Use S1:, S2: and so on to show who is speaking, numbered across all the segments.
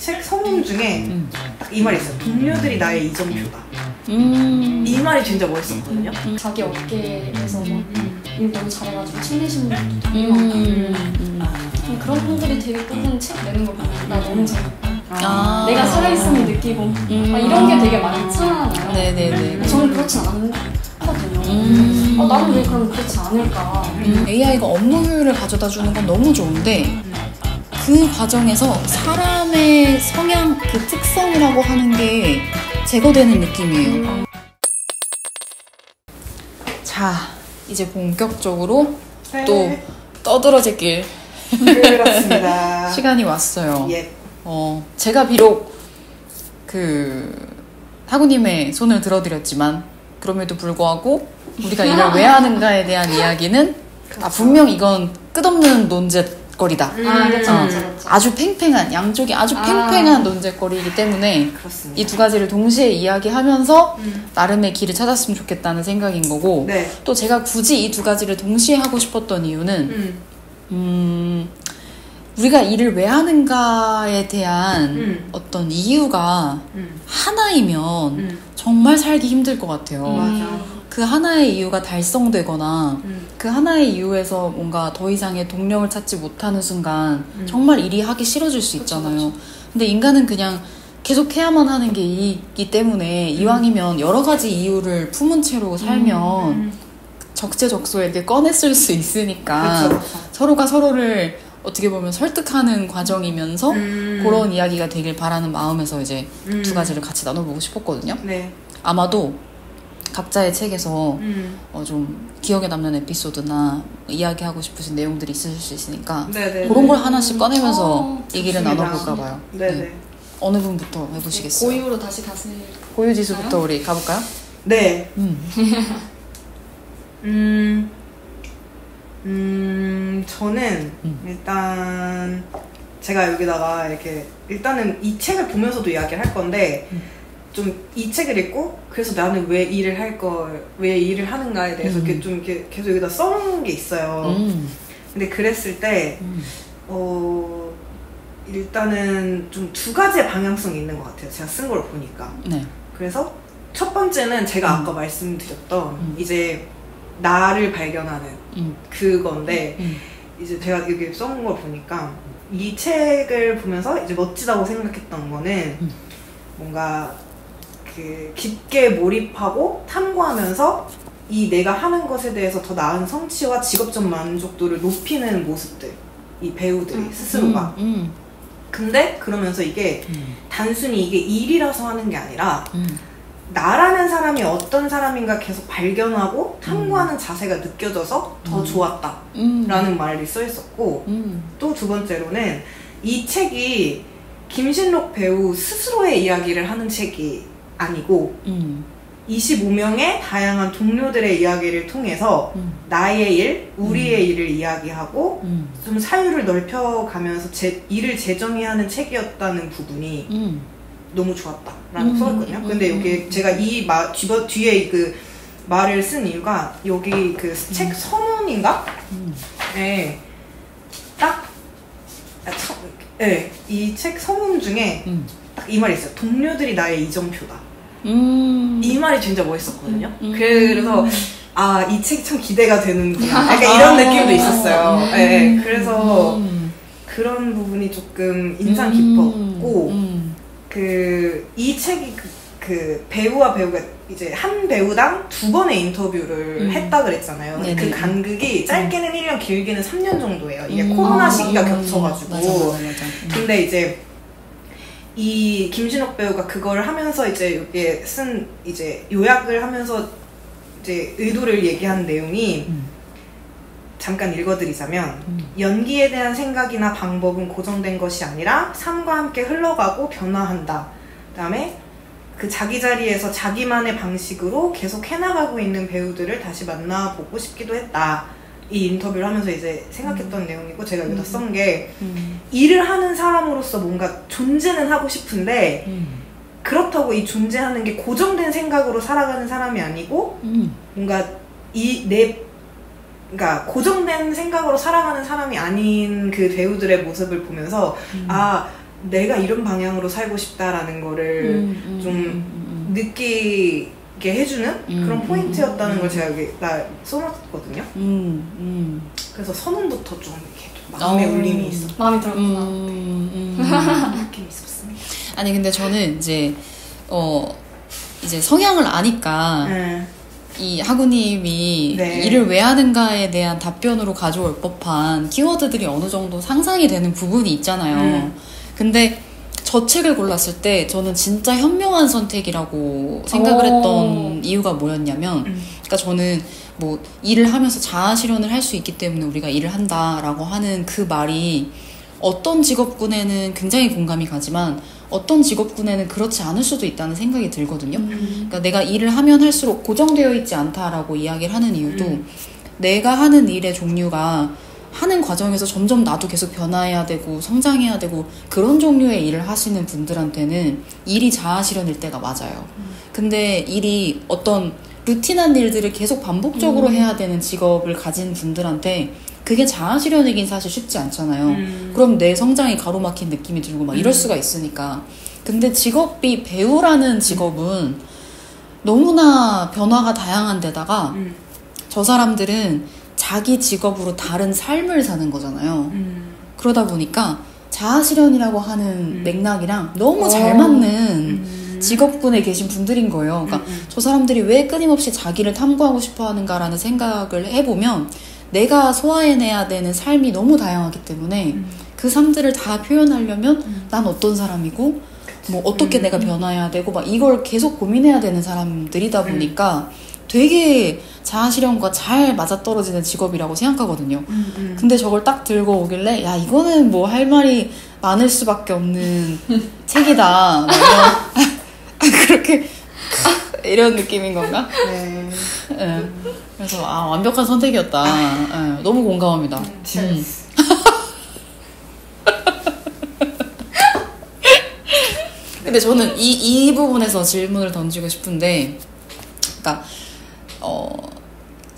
S1: 책 서문 중에 딱 이 말이 있어요. 동료들이 나의 이정표다. 이 말이 진짜 멋있었거든요.
S2: 자기 업계에서 막 일 너무 잘해가지고 챙기시는 분들도 되게 많고 그런 분들이 되게 뽑은 책 내는 걸 보면 나 너무 재밌다. 내가 살아있음을 느끼고 이런 게 되게 많잖아요.
S3: 네네네.
S2: 저는 그렇진 않거든요. 나는 왜 그럼 그렇지 않을까.
S3: AI가 업무 효율을 가져다 주는 건 너무 좋은데 그 과정에서 사람의 성향, 그 특성이라고 하는 게 제거되는 느낌이에요. 자, 이제 본격적으로
S1: 네.
S3: 또 떠들어질 길
S1: 그렇습니다.
S3: 시간이 왔어요.
S1: 예.
S3: 제가 비록 하구님의 손을 들어드렸지만 그럼에도 불구하고 우리가 일을 왜 하는가에 대한 이야기는 분명 이건 끝없는 논쟁거리다.
S2: 그렇죠.
S3: 아주 팽팽한, 양쪽이 아주 팽팽한 논쟁거리이기 때문에
S1: 그렇습니다.
S3: 이 두 가지를 동시에 이야기하면서 나름의 길을 찾았으면 좋겠다는 생각인 거고
S1: 네.
S3: 또 제가 굳이 이 두 가지를 동시에 하고 싶었던 이유는 우리가 일을 왜 하는가에 대한 어떤 이유가 하나이면 정말 살기 힘들 것 같아요.
S1: 맞아.
S3: 그 하나의 이유가 달성되거나 그 하나의 이유에서 뭔가 더 이상의 동력을 찾지 못하는 순간 정말 일이 하기 싫어질 수 있잖아요. 근데 인간은 그냥 계속 해야만 하는 게 일이기 때문에 이왕이면 여러 가지 이유를 품은 채로 살면 적재적소에 꺼내 쓸 수 있으니까
S1: 그쵸.
S3: 서로가 서로를 어떻게 보면 설득하는 과정이면서 그런 이야기가 되길 바라는 마음에서 이제 두 가지를 같이 나눠보고 싶었거든요.
S1: 네.
S3: 아마도 각자의 책에서 좀 기억에 남는 에피소드나 이야기하고 싶으신 내용들이 있으실 수 있으니까
S1: 네네.
S3: 그런 걸 하나씩 꺼내면서 얘기를
S1: 좋습니다.
S3: 나눠볼까 봐요.
S1: 네네.
S3: 네. 어느 분부터 해보시겠어요?
S2: 고유로 다시 가실.
S3: 고유지수부터 우리 가볼까요?
S1: 네. 저는 일단 제가 여기다가 이렇게 일단은 이 책을 보면서도 이야기를 할 건데 좀 이 책을 읽고 그래서 나는 왜 왜 일을 하는가에 대해서 이렇게 좀 이렇게 계속 여기다 써놓은 게 있어요. 근데 그랬을 때 일단은 좀 두 가지의 방향성이 있는 것 같아요. 제가 쓴 걸 보니까.
S3: 네.
S1: 그래서 첫 번째는 제가 아까 말씀드렸던 이제 나를 발견하는 그건데 이제 제가 여기 써놓은 걸 보니까 이 책을 보면서 이제 멋지다고 생각했던 거는 뭔가 그 깊게 몰입하고 탐구하면서 이 내가 하는 것에 대해서 더 나은 성취와 직업적 만족도를 높이는 모습들, 이 배우들이 스스로가. 근데 그러면서 이게 단순히 이게 일이라서 하는 게 아니라 나라는 사람이 어떤 사람인가 계속 발견하고 탐구하는 자세가 느껴져서 더 좋았다 라는 말이 써 있었고 또 두 번째로는 이 책이 김신록 배우 스스로의 이야기를 하는 책이 아니고 25명의 다양한 동료들의 이야기를 통해서 나의 일, 우리의 일을 이야기하고 좀 사유를 넓혀가면서 일을 재정의하는 책이었다는 부분이 너무 좋았다라고 써있거든요. 근데 여기 제가 이 뒤에 그 말을 쓴 이유가 여기 그 책 서문인가? 네. 이 책 서문 중에 딱 이 말이 있어요. 동료들이 나의 이정표다. 이 말이 진짜 멋있었거든요. 그래서 이 책이 참 기대가 되는구나. 약간 이런 느낌도 있었어요. 네. 그래서 그런 부분이 조금 인상 깊었고 이 책이 그 배우와 배우가 이제 한 배우당 2번의 인터뷰를 했다 그랬잖아요. 그 간극이 짧게는 1년, 길게는 3년 정도예요. 이게 코로나 시기가 겹쳐가지고.
S3: 맞아.
S1: 근데 이제 이 김신옥 배우가 그걸 하면서 이제 여기에 쓴 이제 요약을 하면서 이제 의도를 얘기한 내용이 잠깐 읽어드리자면 연기에 대한 생각이나 방법은 고정된 것이 아니라 삶과 함께 흘러가고 변화한다. 그다음에 그 자기 자리에서 자기만의 방식으로 계속 해나가고 있는 배우들을 다시 만나보고 싶기도 했다. 이 인터뷰를 하면서 이제 생각했던 내용이고 제가 여기다 쓴 게 일을 하는 사람으로서 뭔가 존재는 하고 싶은데 그렇다고 이 존재하는 게 고정된 생각으로 살아가는 사람이 아니고 뭔가 그러니까 고정된 생각으로 살아가는 사람이 아닌 그 배우들의 모습을 보면서 내가 이런 방향으로 살고 싶다라는 거를 좀 느끼게 해주는 그런 포인트였다는 걸 제가 여기다 써놨거든요. 그래서 선언부터 좀 이렇게 마음의 울림이 있었어요.
S2: 마음이 들었구나.
S1: 느낌이 있었습니다.
S3: 아니 근데 저는 이제 성향을 아니까 이 하구님이
S1: 네.
S3: 일을 왜 하는가에 대한 답변으로 가져올 법한 키워드들이 어느 정도 상상이 되는 부분이 있잖아요. 근데 저 책을 골랐을 때 저는 진짜 현명한 선택이라고 생각을 했던 이유가 뭐였냐면 그러니까 저는 뭐 일을 하면서 자아 실현을 할 수 있기 때문에 우리가 일을 한다라고 하는 그 말이 어떤 직업군에는 굉장히 공감이 가지만 어떤 직업군에는 그렇지 않을 수도 있다는 생각이 들거든요. 그러니까 내가 일을 하면 할수록 고정되어 있지 않다라고 이야기를 하는 이유도 내가 하는 일의 종류가 하는 과정에서 점점 나도 계속 변화해야 되고 성장해야 되고 그런 종류의 일을 하시는 분들한테는 일이 자아 실현일 때가 맞아요. 근데 일이 어떤 루틴한 일들을 계속 반복적으로 해야 되는 직업을 가진 분들한테 그게 자아 실현이긴 사실 쉽지 않잖아요. 그럼 내 성장이 가로막힌 느낌이 들고 막 이럴 수가 있으니까. 근데 직업이 배우라는 직업은 너무나 변화가 다양한 데다가 저 사람들은 자기 직업으로 다른 삶을 사는 거잖아요. 그러다 보니까 자아 실현이라고 하는 맥락이랑 너무 잘 맞는 직업군에 계신 분들인 거예요. 그러니까 저 사람들이 왜 끊임없이 자기를 탐구하고 싶어 하는가라는 생각을 해보면 내가 소화해내야 되는 삶이 너무 다양하기 때문에 그 삶들을 다 표현하려면 난 어떤 사람이고 뭐 어떻게 내가 변화해야 되고 막 이걸 계속 고민해야 되는 사람들이다 보니까 되게 자아실현과 잘 맞아떨어지는 직업이라고 생각하거든요. 근데 저걸 딱 들고 오길래 야 이거는 뭐 할 말이 많을 수밖에 없는 책이다 그렇게 이런 느낌인 건가?
S1: 네.
S3: 네. 그래서 완벽한 선택이었다. 네, 너무 공감합니다. 근데 저는 이 부분에서 질문을 던지고 싶은데, 그러니까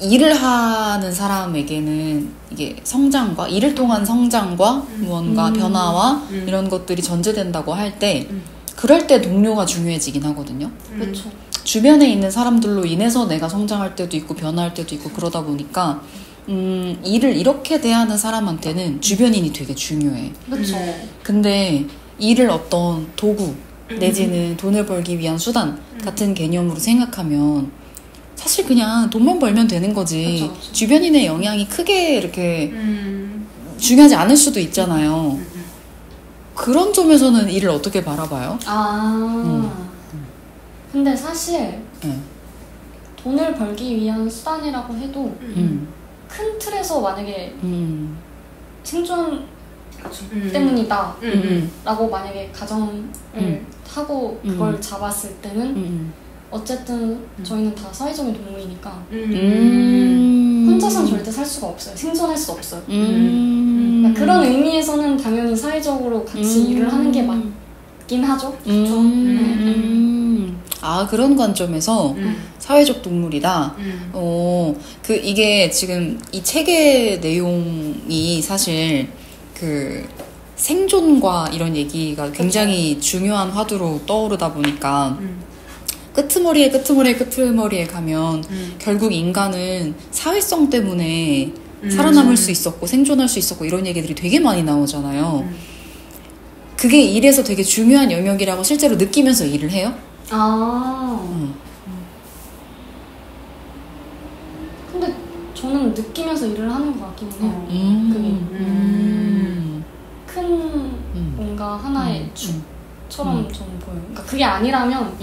S3: 일을 하는 사람에게는 이게 성장과 일을 통한 성장과 무언가 변화와 이런 것들이 전제된다고 할 때, 그럴 때 동료가 중요해지긴 하거든요.
S2: 그렇죠.
S3: 주변에 있는 사람들로 인해서 내가 성장할 때도 있고 변화할 때도 있고 그러다 보니까 일을 이렇게 대하는 사람한테는 주변인이 되게 중요해.
S2: 그렇죠.
S3: 근데 일을 어떤 도구 내지는 돈을 벌기 위한 수단 같은 개념으로 생각하면 사실 그냥 돈만 벌면 되는 거지.
S2: 그쵸.
S3: 주변인의 영향이 크게 이렇게 중요하지 않을 수도 있잖아요. 그런 점에서는 일을 어떻게 바라봐요?
S2: 근데 사실 돈을 벌기 위한 수단이라고 해도 큰 틀에서 만약에 생존 때문이다 라고 만약에 가정을 하고 그걸 잡았을 때는 어쨌든 저희는 다 사회적인 동물이니까 혼자서는 절대 살 수가 없어요. 생존할 수가 없어요. 그러니까 그런 의미에서는 당연히 사회적으로 같이 일을 하는 게 맞긴 하죠. 그렇죠?
S3: 그런 관점에서 사회적 동물이다. 이게 지금 이 책의 내용이 사실 그 생존과 이런 얘기가 굉장히 중요한 화두로 떠오르다 보니까 끄트머리에 가면 결국 인간은 사회성 때문에 살아남을 수 있었고 생존할 수 있었고 이런 얘기들이 되게 많이 나오잖아요. 그게 일에서 되게 중요한 영역이라고 실제로 느끼면서 일을 해요?
S2: 근데 저는 느끼면서 일을 하는 것 같기는 해요. 그게 큰 뭔가 하나의 축처럼 저는 보여요. 그러니까 그게 아니라면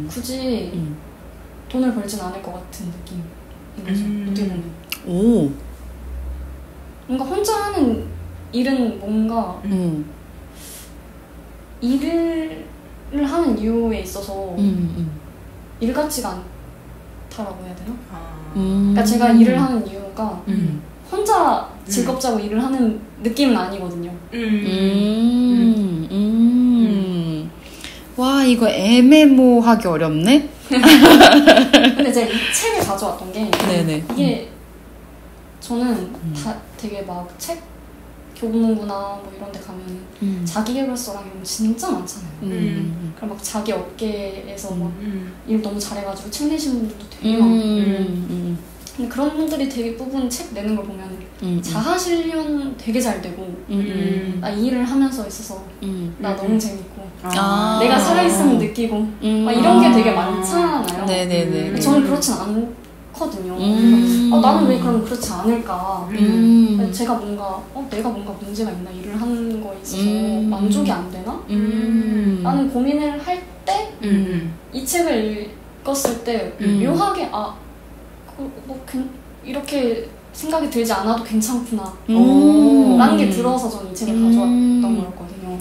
S2: 굳이 돈을 벌진 않을 것 같은 느낌인 거죠. 어떻게 보면. 뭔가 혼자 하는 일은 뭔가 일을 하는 이유에 있어서 일 같지가 않다라고 해야 되나? 그러니까 제가 일을 하는 이유가 혼자 즐겁자고 일을 하는 느낌은 아니거든요.
S3: 와 이거 애매모하기 어렵네?
S2: 근데 제가 이 책을 가져왔던 게
S3: 네네.
S2: 이게 저는 다 되게 막 책 교보문고나 뭐 이런 데 가면 자기계발서랑 이런 거 진짜 많잖아요. 그럼 막 자기 업계에서 막 일 너무 잘해가지고 책 내신 분들도 되게 많고 근데 그런 분들이 대부분 책 내는 걸 보면 자아실현 되게 잘 되고 나 이 일을 하면서 있어서 나 너무 재밌고 내가 살아있음을 느끼고 막 이런 게 되게 많잖아요.
S3: 네네네.
S2: 저는 그렇진 않거든요. 나는 왜 그럼 그렇지 않을까. 제가 뭔가 내가 뭔가 문제가 있나 일을 하는 거에 있어서 만족이 안 되나? 라는 고민을 할 때 이 책을 읽었을 때 묘하게 이렇게 생각이 들지 않아도 괜찮구나 라는 게 들어서 저는 이 책을 가져왔던 거였거든요.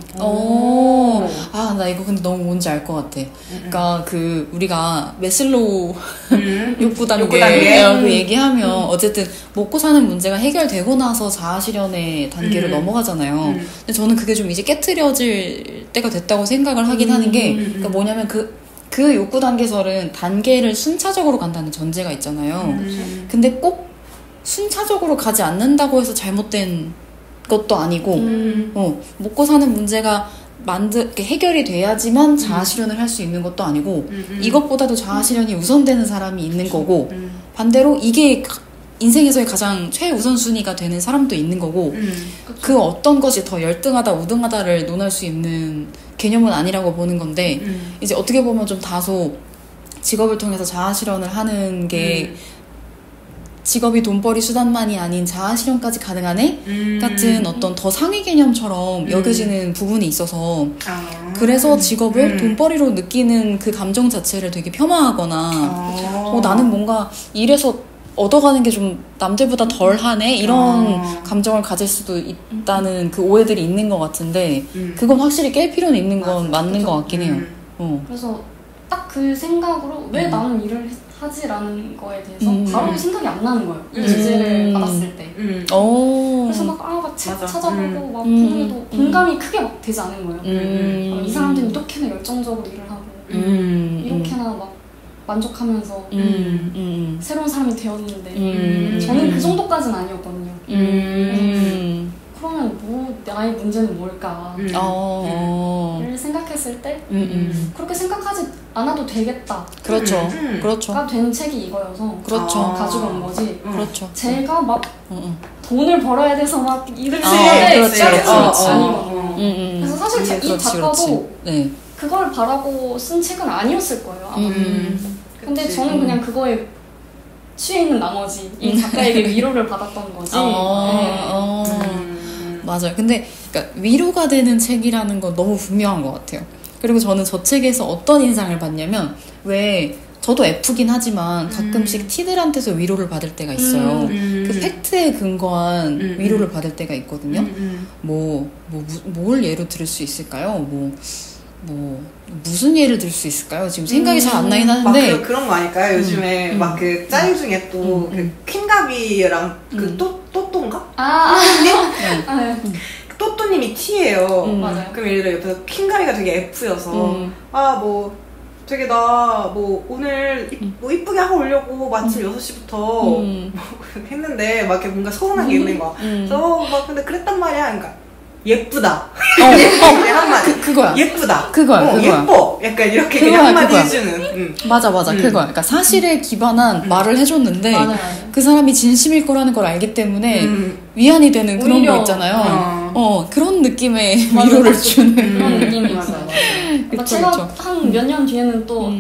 S3: 나 이거 근데 너무 뭔지 알 것 같아. 그러니까 우리가 메슬로우 욕구 단계라고 얘기하면 어쨌든 먹고 사는 문제가 해결되고 나서 자아실현의 단계로 넘어가잖아요. 근데 저는 그게 좀 이제 깨트려질 때가 됐다고 생각을 하긴 하는 게 그러니까 뭐냐면 그 욕구 단계설은 단계를 순차적으로 간다는 전제가 있잖아요. 근데 꼭 순차적으로 가지 않는다고 해서 잘못된 것도 아니고 먹고 사는 문제가 해결이 돼야지만 자아실현을 할 수 있는 것도 아니고 이것보다도 자아실현이 우선되는 사람이 있는 거고 반대로 이게 인생에서의 가장 최우선순위가 되는 사람도 있는 거고 그 어떤 것이 더 열등하다 우등하다를 논할 수 있는 개념은 아니라고 보는 건데 이제 어떻게 보면 좀 다소 직업을 통해서 자아실현을 하는 게 직업이 돈벌이 수단만이 아닌 자아실현까지 가능하네? 같은 어떤 더 상위 개념처럼 여겨지는 부분이 있어서 그래서 직업을 돈벌이로 느끼는 그 감정 자체를 되게 폄하하거나 나는 뭔가 일에서 얻어가는 게 좀 남들보다 덜하네? 이런 감정을 가질 수도 있다는 그 오해들이 있는 것 같은데 그건 확실히 깰 필요는 있는 건 맞는 것 같긴 해요.
S2: 그래서 딱 그 생각으로 왜 나는 일을 하지라는 거에 대해서 바로 생각이 안 나는 거예요. 이 주제를 받았을 때. 그래서 막 책 찾아보고 막 보고도 공감이 크게 막 되지 않은 거예요. 이 사람들은 이렇게나 열정적으로 일을 하고 이렇게나 막 만족하면서 새로운 사람이 되었는데 저는 그 정도까지는 아니었거든요. 그러면 나의 문제는 뭘까? 를 생각했을 때 그렇게 생각하지 않아도 되겠다.
S3: 그렇죠.
S2: 가 된 책이 이거여서
S3: 그렇죠.
S2: 가지고 온 거지.
S3: 그렇죠.
S2: 제가 막 돈을 벌어야 돼서 막 일을 하는데 아니거든요. 그래서 사실 이 작가도 그걸 바라고 쓴 책은 아니었을 거예요. 아마. 근데 저는 그냥 그거에 취해 있는 나머지 이 작가에게 위로를 받았던 거지.
S3: 맞아요. 근데 그러니까 위로가 되는 책이라는 건 너무 분명한 것 같아요. 그리고 저는 저 책에서 어떤 인상을 받냐면 왜 저도 F긴 하지만 가끔씩 T들한테서 위로를 받을 때가 있어요. 그 팩트에 근거한 위로를 받을 때가 있거든요. 뭘 예로 들을 수 있을까요? 무슨 예를 들 수 있을까요? 지금 생각이 잘 안 나긴 하는데
S1: 막 그런 거 아닐까요? 요즘에 막 그 짤 중에 또 그 퀸가비랑 그 또또인가? 또또님이 T예요.
S2: 맞아요.
S1: 그럼 예를 들어 옆에서 퀸가비가 되게 F여서 되게 나 오늘 이쁘게 하고 오려고 아침 6시부터 했는데 막 이렇게 뭔가 서운한 게 있는 거야. 그래서 막 근데 그랬단 말이야. 그러니까 예쁘다.
S3: 그거야.
S1: 예쁘다.
S3: 그거야.
S1: 예뻐. 약간 이렇게 그냥 한마디 해주는.
S3: 맞아. 그거야. 그러니까 사실에 기반한 말을 해줬는데
S2: 맞아요.
S3: 그 사람이 진심일 거라는 걸 알기 때문에 위안이 되는 그런 거 있잖아요. 그런 느낌의 위로를 주는
S2: 그런 느낌이 있어요. 제가 한 몇 년 뒤에는 또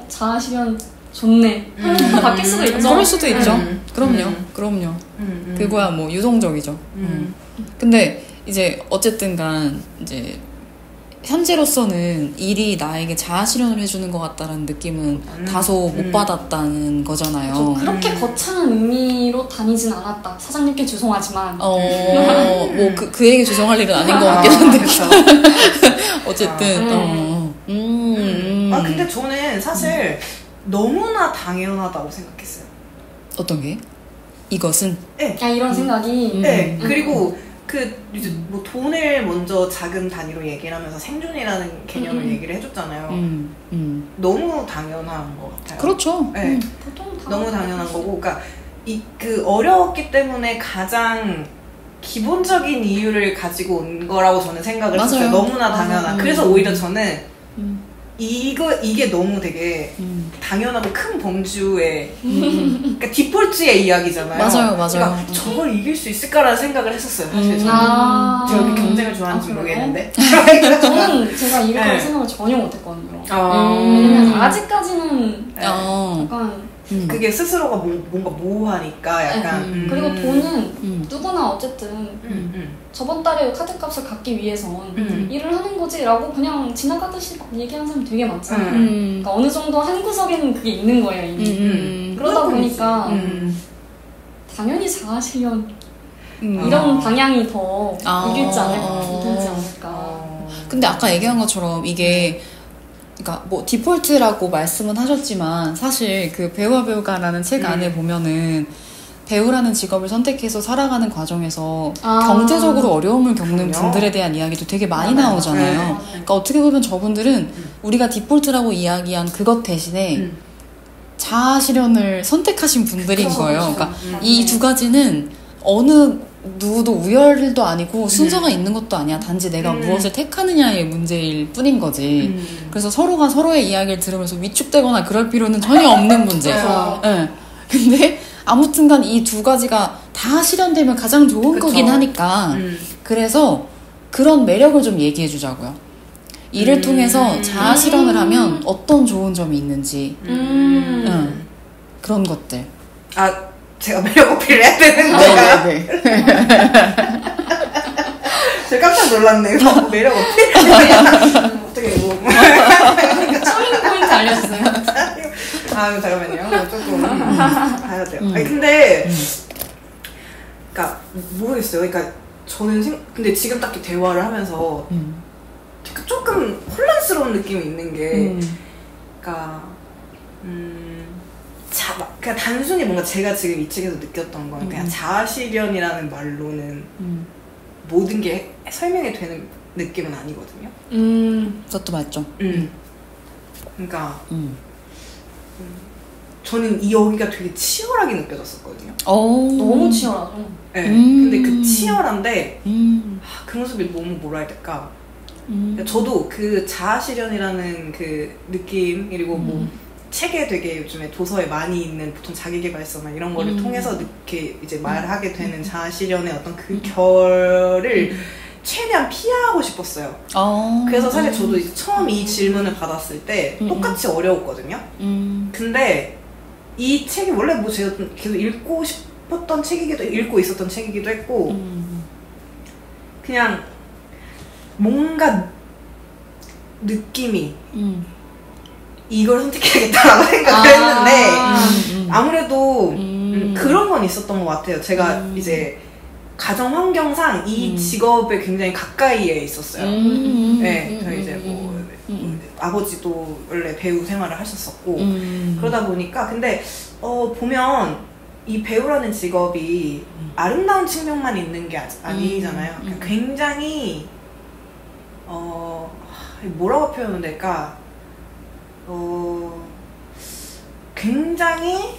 S2: 자아실현 좋네. 바뀔 수도 있죠.
S3: 그럴 수도 있죠. 그럼요. 그거야 뭐 유동적이죠. 근데 이제 어쨌든간 이제 현재로서는 일이 나에게 자아실현을 해주는 것 같다라는 느낌은 다소 못 받았다는 거잖아요.
S2: 그렇게 거창한 의미로 다니진 않았다. 사장님께 죄송하지만.
S3: 그에게 죄송할 일은 아닌 것 같긴 한데. 어쨌든.
S1: 근데 저는 사실 너무나 당연하다고 생각했어요.
S3: 어떤 게? 이것은?
S1: 네.
S2: 이런 생각이.
S1: 네. 그리고 뭐 돈을 먼저 작은 단위로 얘기를 하면서 생존이라는 개념을 얘기를 해줬잖아요. 너무 당연한 것 같아요.
S3: 그렇죠.
S1: 네.
S2: 보통
S1: 너무 당연한 거고, 그러니까 어려웠기 때문에 가장 기본적인 이유를 가지고 온 거라고 저는 생각을
S3: 맞아요.
S1: 했어요. 너무나 당연한. 그래서 오히려 저는 이게 너무 되게 당연하고 큰 범주의 그러니까 디폴트의 이야기잖아요.
S3: 맞아요.
S1: 그러니까 저걸 이길 수 있을까라는 생각을 했었어요. 사실 저는 제가 그렇게 경쟁을 좋아하는지 모르겠는데
S2: 저는 제가 이길 거라고 생각을 전혀 못했거든요. 왜냐면 아직까지는 약간
S1: 그게 스스로가 뭔가 모호하니까 약간
S2: 그리고 돈은 누구나 어쨌든 저번 달에 카드값을 갚기 위해선 일을 하는 거지 라고 그냥 지나가듯이 얘기하는 사람이 되게 많잖아요. 그러니까 어느 정도 한 구석에는 그게 있는 거예요 이미. 그러다 보니까 당연히 자아실현 이런 방향이 더 이길지 않을까.
S3: 근데 아까 얘기한 것처럼 이게 그러니까 뭐 디폴트라고 말씀은 하셨지만 사실 그 배우와 배우가라는 책 안에 보면은 배우라는 직업을 선택해서 살아가는 과정에서 경제적으로 어려움을 겪는 분들에 대한 이야기도 되게 많이 나오잖아요. 그러니까 어떻게 보면 저분들은 우리가 디폴트라고 이야기한 그것 대신에 자아 실현을 선택하신 분들인 거예요. 그러니까 이 두 가지는 어느 누구도 우열도 아니고 순서가 있는 것도 아니야. 단지 내가 무엇을 택하느냐의 문제일 뿐인 거지. 그래서 서로가 서로의 이야기를 들으면서 위축되거나 그럴 필요는 전혀 없는 문제. 네. 근데 아무튼간 이 두 가지가 다 실현되면 가장 좋은 거긴 하니까 그래서 그런 매력을 좀 얘기해 주자고요. 이를 통해서 자아 실현을 하면 어떤 좋은 점이 있는지 그런 것들.
S1: 제가 매력 어필을 해야 되는 거야?
S3: 네네네.
S1: 제가 깜짝 놀랐네요. 매력 어필? 어떻게 뭐
S2: 초인 포인트 알려주세요.
S1: 잠깐만요. 조금 봐야 돼요. 아니 근데 그러니까 모르겠어요. 그러니까 저는 근데 지금 딱히 대화를 하면서 조금 혼란스러운 느낌이 있는 게 그러니까 그냥 단순히 뭔가 제가 지금 이 책에서 느꼈던 건 그냥 자아실현이라는 말로는 모든 게 설명이 되는 느낌은 아니거든요.
S3: 그것도 맞죠.
S1: 그러니까 저는 여기가 되게 치열하게 느껴졌었거든요.
S2: 너무 치열하죠.
S1: 네. 근데 그 치열한데 그 모습이 너무 뭐라 해야 될까. 저도 그 자아실현이라는 그 느낌 그리고 뭐 책에 되게 요즘에 도서에 많이 있는 보통 자기계발서나 이런 거를 통해서 이렇게 이제 말하게 되는 자아실현의 어떤 그 결을 최대한 피하고 싶었어요. 그래서 사실 저도 이제 처음 이 질문을 받았을 때 똑같이 어려웠거든요. 근데 이 책이 원래 뭐 제가 계속 읽고 싶었던 책이기도 읽고 있었던 책이기도 했고 그냥 뭔가 느낌이 이걸 선택해야겠다라고 생각을 했는데 아무래도 그런 건 있었던 것 같아요. 제가 이제 가정 환경상 이 직업에 굉장히 가까이에 있었어요. 네, 저희 이제 뭐 아버지도 원래 배우 생활을 하셨었고 그러다 보니까 근데 보면 이 배우라는 직업이 아름다운 측면만 있는 게 아니잖아요. 굉장히 뭐라고 표현하면 될까? 굉장히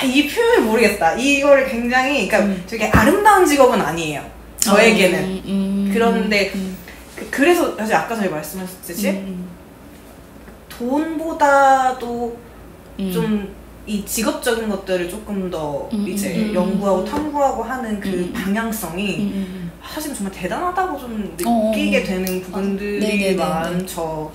S1: 이 표현을 모르겠다. 이거를 굉장히 그러니까 되게 아름다운 직업은 아니에요. 저에게는. 그런데 그래서 사실 아까 저희 말씀하셨듯이 돈보다도 좀 이 직업적인 것들을 조금 더 이제 연구하고 탐구하고 하는 그 방향성이 사실 정말 대단하다고 좀 느끼게 되는 부분들이 많죠.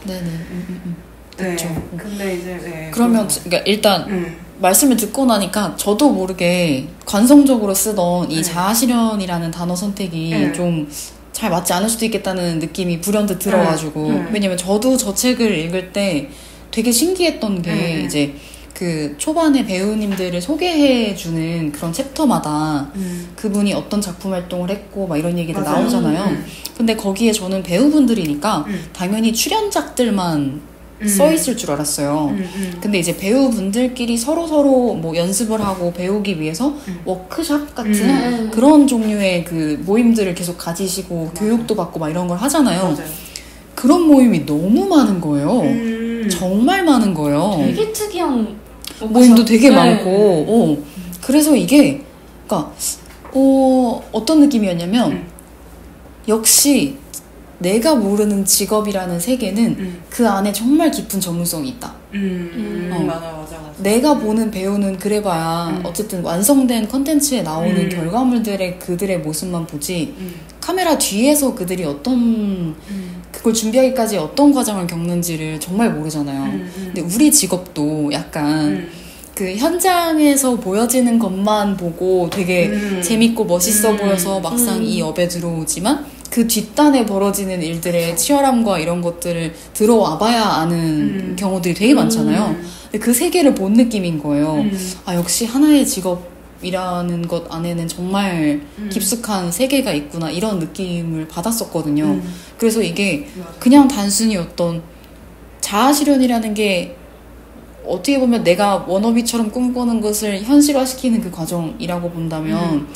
S3: 그렇죠.
S1: 근데 이제
S3: 그러면 그러니까 일단 말씀을 듣고 나니까 저도 모르게 관성적으로 쓰던 이 자아실현이라는 단어 선택이 좀 잘 맞지 않을 수도 있겠다는 느낌이 불현듯 들어가지고 왜냐면 저도 저 책을 읽을 때 되게 신기했던 게 이제 그 초반에 배우님들을 소개해주는 그런 챕터마다 그분이 어떤 작품 활동을 했고 막 이런 얘기들 나오잖아요. 근데 거기에 저는 배우분들이니까 당연히 출연작들만 써 있을 줄 알았어요. 근데 이제 배우분들끼리 서로 뭐 연습을 하고 배우기 위해서 워크숍 같은 그런 종류의 그 모임들을 계속 가지시고 교육도 받고 막 이런 걸 하잖아요. 그런 모임이 너무 많은 거예요. 정말 많은 거예요.
S2: 되게 특이한
S3: 모임도 되게 많고 그래서 이게 그러니까 어떤 느낌이었냐면 역시 내가 모르는 직업이라는 세계는 그 안에 정말 깊은 전문성이 있다.
S1: 맞아.
S3: 내가 보는 배우는 그래봐야 어쨌든 완성된 컨텐츠에 나오는 결과물들의 그들의 모습만 보지 카메라 뒤에서 그들이 어떤 그걸 준비하기까지 어떤 과정을 겪는지를 정말 모르잖아요. 근데 우리 직업도 약간 그 현장에서 보여지는 것만 보고 되게 재밌고 멋있어 보여서 막상 이 업에 들어오지만 그 뒷단에 벌어지는 일들의 치열함과 이런 것들을 들어와 봐야 아는 경우들이 되게 많잖아요. 근데 그 세계를 본 느낌인 거예요. 아, 역시 하나의 직업이라는 것 안에는 정말 깊숙한 세계가 있구나 이런 느낌을 받았었거든요. 그래서 이게 그냥 단순히 어떤 자아실현이라는 게 어떻게 보면 내가 워너비처럼 꿈꾸는 것을 현실화시키는 그 과정이라고 본다면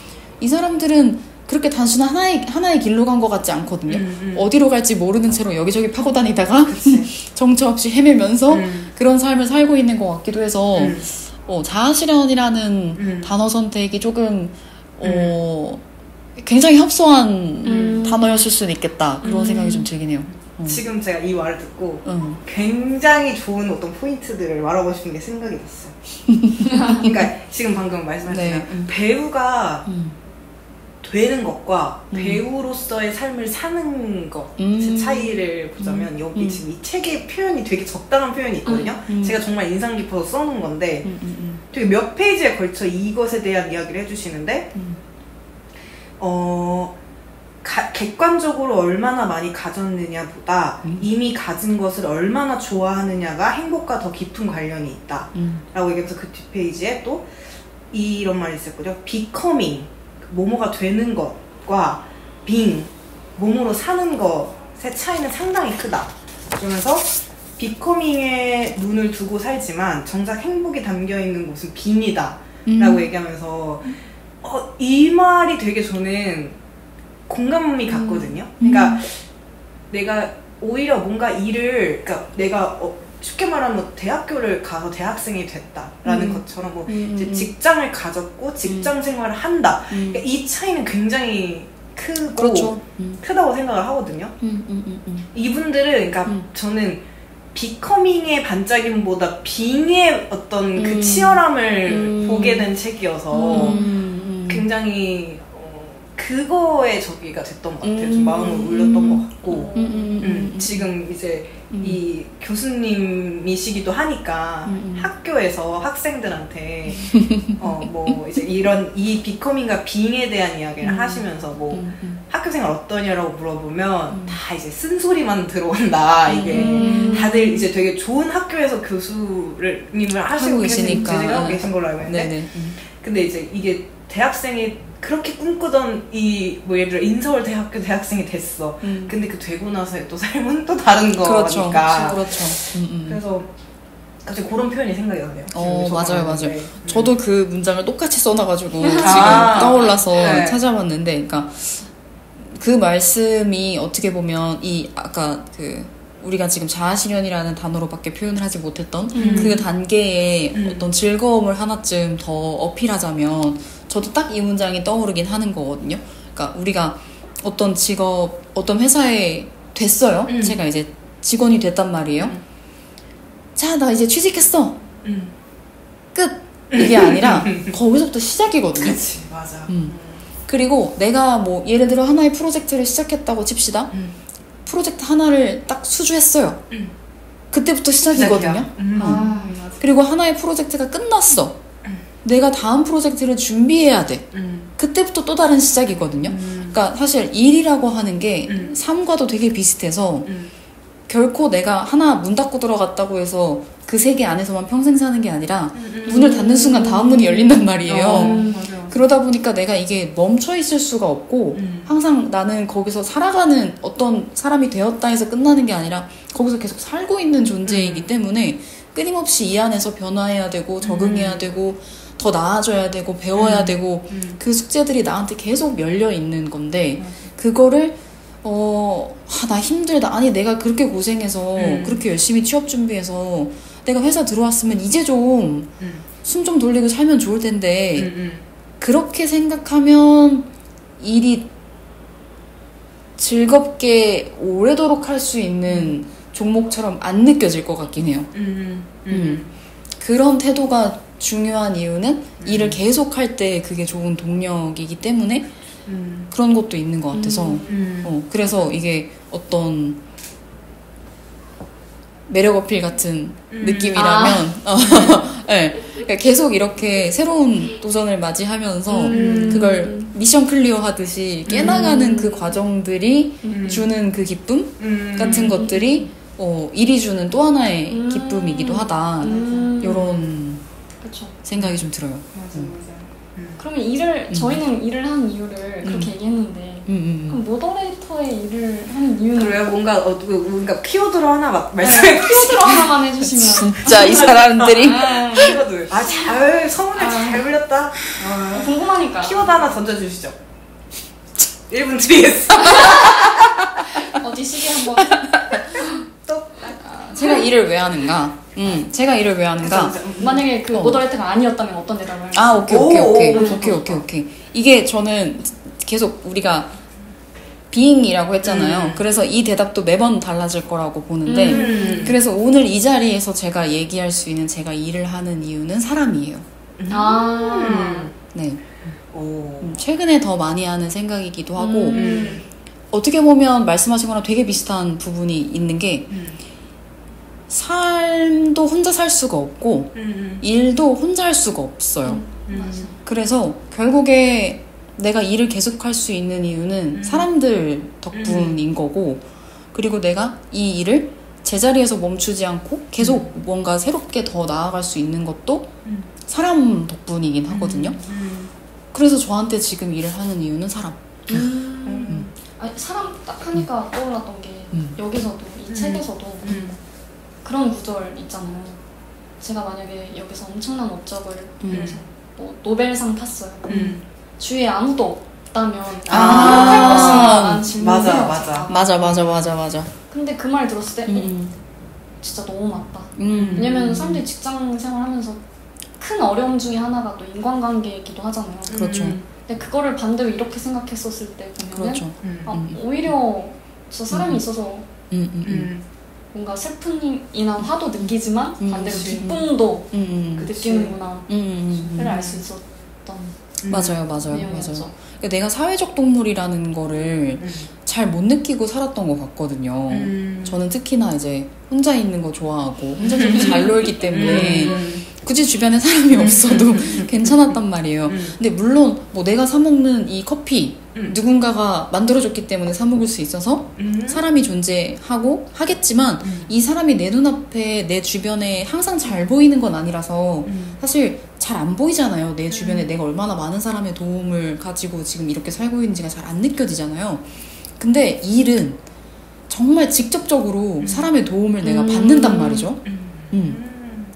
S3: 이 사람들은 그렇게 단순한 하나의 길로 간 것 같지 않거든요. 어디로 갈지 모르는 채로 여기저기 파고 다니다가 정처 없이 헤매면서 그런 삶을 살고 있는 것 같기도 해서 자아실현이라는 단어 선택이 조금 굉장히 협소한 단어였을 수는 있겠다. 그런 생각이 좀 들긴 해요.
S1: 지금 제가 이 말을 듣고 굉장히 좋은 어떤 포인트들을 말하고 싶은 게 생각이 났어요. 그러니까 지금 방금 말씀하신 배우가 되는 것과 배우로서의 삶을 사는 것의 차이를 보자면 여기 지금 이 책의 표현이 되게 적당한 표현이 있거든요. 제가 정말 인상 깊어서 써놓은 건데 되게 몇 페이지에 걸쳐 이것에 대한 이야기를 해주시는데 객관적으로 얼마나 많이 가졌느냐보다 이미 가진 것을 얼마나 좋아하느냐가 행복과 더 깊은 관련이 있다 라고 얘기하면서 그 뒷페이지에 또 이런 말이 있었거든요. becoming 뭐뭐가 되는 것과 being 몸으로 사는 것의 차이는 상당히 크다. 그러면서 becoming에 눈을 두고 살지만 정작 행복이 담겨있는 곳은 being이다 라고 얘기하면서 이 말이 되게 저는 공감이 갔거든요. 그러니까 내가 오히려 뭔가 일을 그러니까 내가 쉽게 말하면 대학교를 가서 대학생이 됐다라는 것처럼 뭐 이제 직장을 가졌고 직장 생활을 한다. 그러니까 이 차이는 굉장히 크고
S3: 그렇죠.
S1: 크다고 생각을 하거든요. 이분들은 그러니까 저는 비커밍의 반짝임보다 빙의 어떤 그 치열함을 보게 된 책이어서 굉장히 그거에 저기가 됐던 것 같아요. 좀 마음을 울렸던 것 같고 지금 이제 이 교수님이시기도 하니까 학교에서 학생들한테 뭐 이제 이런 이 비커밍과 빙에 대한 이야기를 하시면서 뭐 학교생활 어떠냐라고 물어보면 다 이제 쓴소리만 들어온다. 이게 다들 이제 되게 좋은 학교에서 교수님을 하시고 계시니까 계신 걸로 알고 있는데 근데 이제 이게 대학생이 그렇게 꿈꾸던 뭐 예를 들어 인서울 대학교 대학생이 됐어. 근데 그 되고 나서의 또 삶은 또 다른 거니까.
S3: 그렇죠.
S1: 그래서 갑자기 그런 표현이 생각이 나네요.
S3: 맞아요. 저도 그 문장을 똑같이 써놔가지고 지금 떠올라서 찾아봤는데, 그러니까 그 말씀이 어떻게 보면 아까 우리가 지금 자아실현이라는 단어로밖에 표현을 하지 못했던 그 단계의 어떤 즐거움을 하나쯤 더 어필하자면 저도 딱 이 문장이 떠오르긴 하는 거거든요. 그러니까 우리가 어떤 직업, 어떤 회사에 됐어요. 제가 이제 직원이 됐단 말이에요. 자, 나 이제 취직했어. 끝! 이게 아니라 거기서부터 시작이거든요.
S1: 그치, 맞아.
S3: 그리고 내가 뭐 예를 들어 하나의 프로젝트를 시작했다고 칩시다. 프로젝트 하나를 딱 수주했어요. 그때부터 시작이거든요. 그리고 하나의 프로젝트가 끝났어. 내가 다음 프로젝트를 준비해야 돼. 그때부터 또 다른 시작이거든요. 그러니까 사실 일이라고 하는 게 삶과도 되게 비슷해서 결코 내가 하나 문 닫고 들어갔다고 해서 그 세계 안에서만 평생 사는 게 아니라 문을 닫는 순간 다음 문이 열린단 말이에요. 그러다 보니까 내가 이게 멈춰 있을 수가 없고 항상 나는 거기서 살아가는 어떤 사람이 되었다 해서 끝나는 게 아니라 거기서 계속 살고 있는 존재이기 때문에 끊임없이 이 안에서 변화해야 되고 적응해야 되고 더 나아져야 되고 배워야 되고 그 숙제들이 나한테 계속 열려 있는 건데 그거를 나 힘들다. 아니 내가 그렇게 고생해서 그렇게 열심히 취업 준비해서 내가 회사 들어왔으면 이제 좀 숨 좀 돌리고 살면 좋을 텐데 그렇게 생각하면 일이 즐겁게 오래도록 할 수 있는 종목처럼 안 느껴질 것 같긴 해요. 그런 태도가 중요한 이유는 일을 계속 할 때 그게 좋은 동력이기 때문에 그런 것도 있는 것 같아서 그래서 이게 어떤 매력 어필 같은 느낌이라면 네. 그러니까 계속 이렇게 새로운 도전을 맞이하면서 그걸 미션 클리어 하듯이 깨나가는 그 과정들이 주는 그 기쁨 같은 것들이 일이 주는 또 하나의 기쁨이기도 하다. 이런 생각이 좀 들어요.
S2: 그러면 저희는 일을 하는 이유를 그렇게 얘기했는데 그럼 모더레이터의 일을 하는 이유는
S1: 그래요? 뭔가 키워드로 하나 말씀해 주세요.
S2: 키워드로 하나만 해주시면
S3: 진짜 이 사람들이
S1: 키워드 잘 성운을 잘 불렸다.
S2: 궁금하니까
S1: 키워드 하나 던져주시죠. 1분 드리겠어.
S2: 어디 시계 한번
S3: 제가 일을 왜 하는가? 제가 일을 왜 하는가?
S2: 만약에 그 모더레이터가 아니었다면 어떤 대답을 할까요?
S3: 아, 오케이. 이게 저는 계속 우리가 being이라고 했잖아요. 그래서 이 대답도 매번 달라질 거라고 보는데 그래서 오늘 이 자리에서 제가 얘기할 수 있는 제가 일을 하는 이유는 사람이에요. 네. 최근에 더 많이 하는 생각이기도 하고 어떻게 보면 말씀하신 거랑 되게 비슷한 부분이 있는 게 삶도 혼자 살 수가 없고 일도 혼자 할 수가 없어요. 그래서 결국에 내가 일을 계속할 수 있는 이유는 사람들 덕분인 거고 그리고 내가 이 일을 제자리에서 멈추지 않고 계속 뭔가 새롭게 더 나아갈 수 있는 것도 사람 덕분이긴 하거든요. 그래서 저한테 지금 일을 하는 이유는 사람.
S2: 아니, 사람 딱 하니까 떠올랐던 게 여기서도 이 책에서도 그런 구절 있잖아요. 제가 만약에 여기서 엄청난 업적을 위해서 뭐 노벨상 탔어요. 주위에 아무도 없다면 행복할 것인가 라는 질문을 해요.
S3: 맞아.
S2: 근데 그 말 들었을 때 진짜 너무 맞다. 왜냐면 사람들이 직장 생활하면서 큰 어려움 중에 하나가 또 인간관계이기도 하잖아요.
S3: 그렇죠.
S2: 근데 그거를 반대로 이렇게 생각했었을 때 보면은
S3: 그렇죠.
S2: 오히려 저 사람이 있어서 뭔가 슬픔이나 화도 느끼지만 반대로 기쁨도 느끼는구나를 알 수 있었던
S3: 맞아요.
S2: 내용이었죠.
S3: 내가 사회적 동물이라는 거를 잘 못 느끼고 살았던 것 같거든요. 저는 특히나 이제 혼자 있는 거 좋아하고 혼자 좀 잘 놀기 때문에 굳이 주변에 사람이 없어도 괜찮았단 말이에요. 근데 물론 뭐 내가 사 먹는 이 커피 누군가가 만들어줬기 때문에 사 먹을 수 있어서 사람이 존재하고 하겠지만 이 사람이 내 눈앞에 내 주변에 항상 잘 보이는 건 아니라서 사실 잘 안 보이잖아요. 내 주변에 내가 얼마나 많은 사람의 도움을 가지고 지금 이렇게 살고 있는지가 잘 안 느껴지잖아요. 근데 일은 정말 직접적으로 사람의 도움을 내가 받는단 말이죠.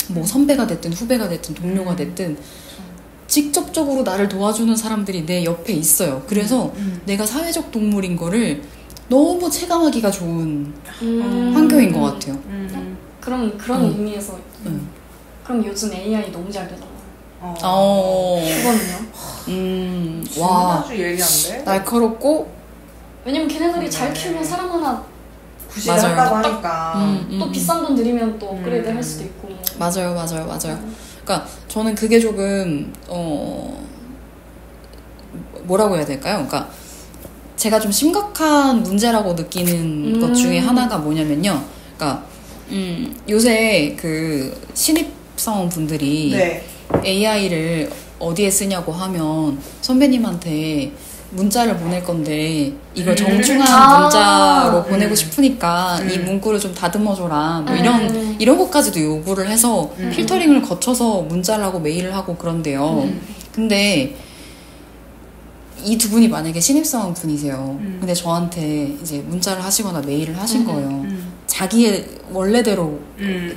S3: 뭐 선배가 됐든 후배가 됐든 동료가 됐든 직접적으로 나를 도와주는 사람들이 내 옆에 있어요. 그래서 내가 사회적 동물인 거를 너무 체감하기가 좋은 환경인 것 같아요.
S2: 그럼 그런 의미에서 그럼 요즘 AI 너무 잘 되잖아요. 그거는요?
S3: 와,
S1: 아주 예리한데?
S3: 날카롭고
S2: 왜냐면 걔네들이 잘 키우면 사람 하나
S1: 구실을 한다고 하니까
S2: 또 비싼 돈 들이면 또 업그레이드 할 수도 있고
S3: 맞아요. 그러니까 저는 그게 조금 뭐라고 해야 될까요? 그러니까 제가 좀 심각한 문제라고 느끼는 것 중에 하나가 뭐냐면요. 그러니까 요새 그 신입사원 분들이 AI를 어디에 쓰냐고 하면 선배님한테 문자를 보낼 건데 이걸 정중한 문자로 보내고 싶으니까 이 문구를 좀 다듬어줘라 뭐 이런 것까지도 요구를 해서 필터링을 거쳐서 문자를 하고 메일을 하고 그런데요. 근데 이 두 분이 만약에 신입사원 분이세요. 근데 저한테 이제 문자를 하시거나 메일을 하신 거예요. 자기의 원래대로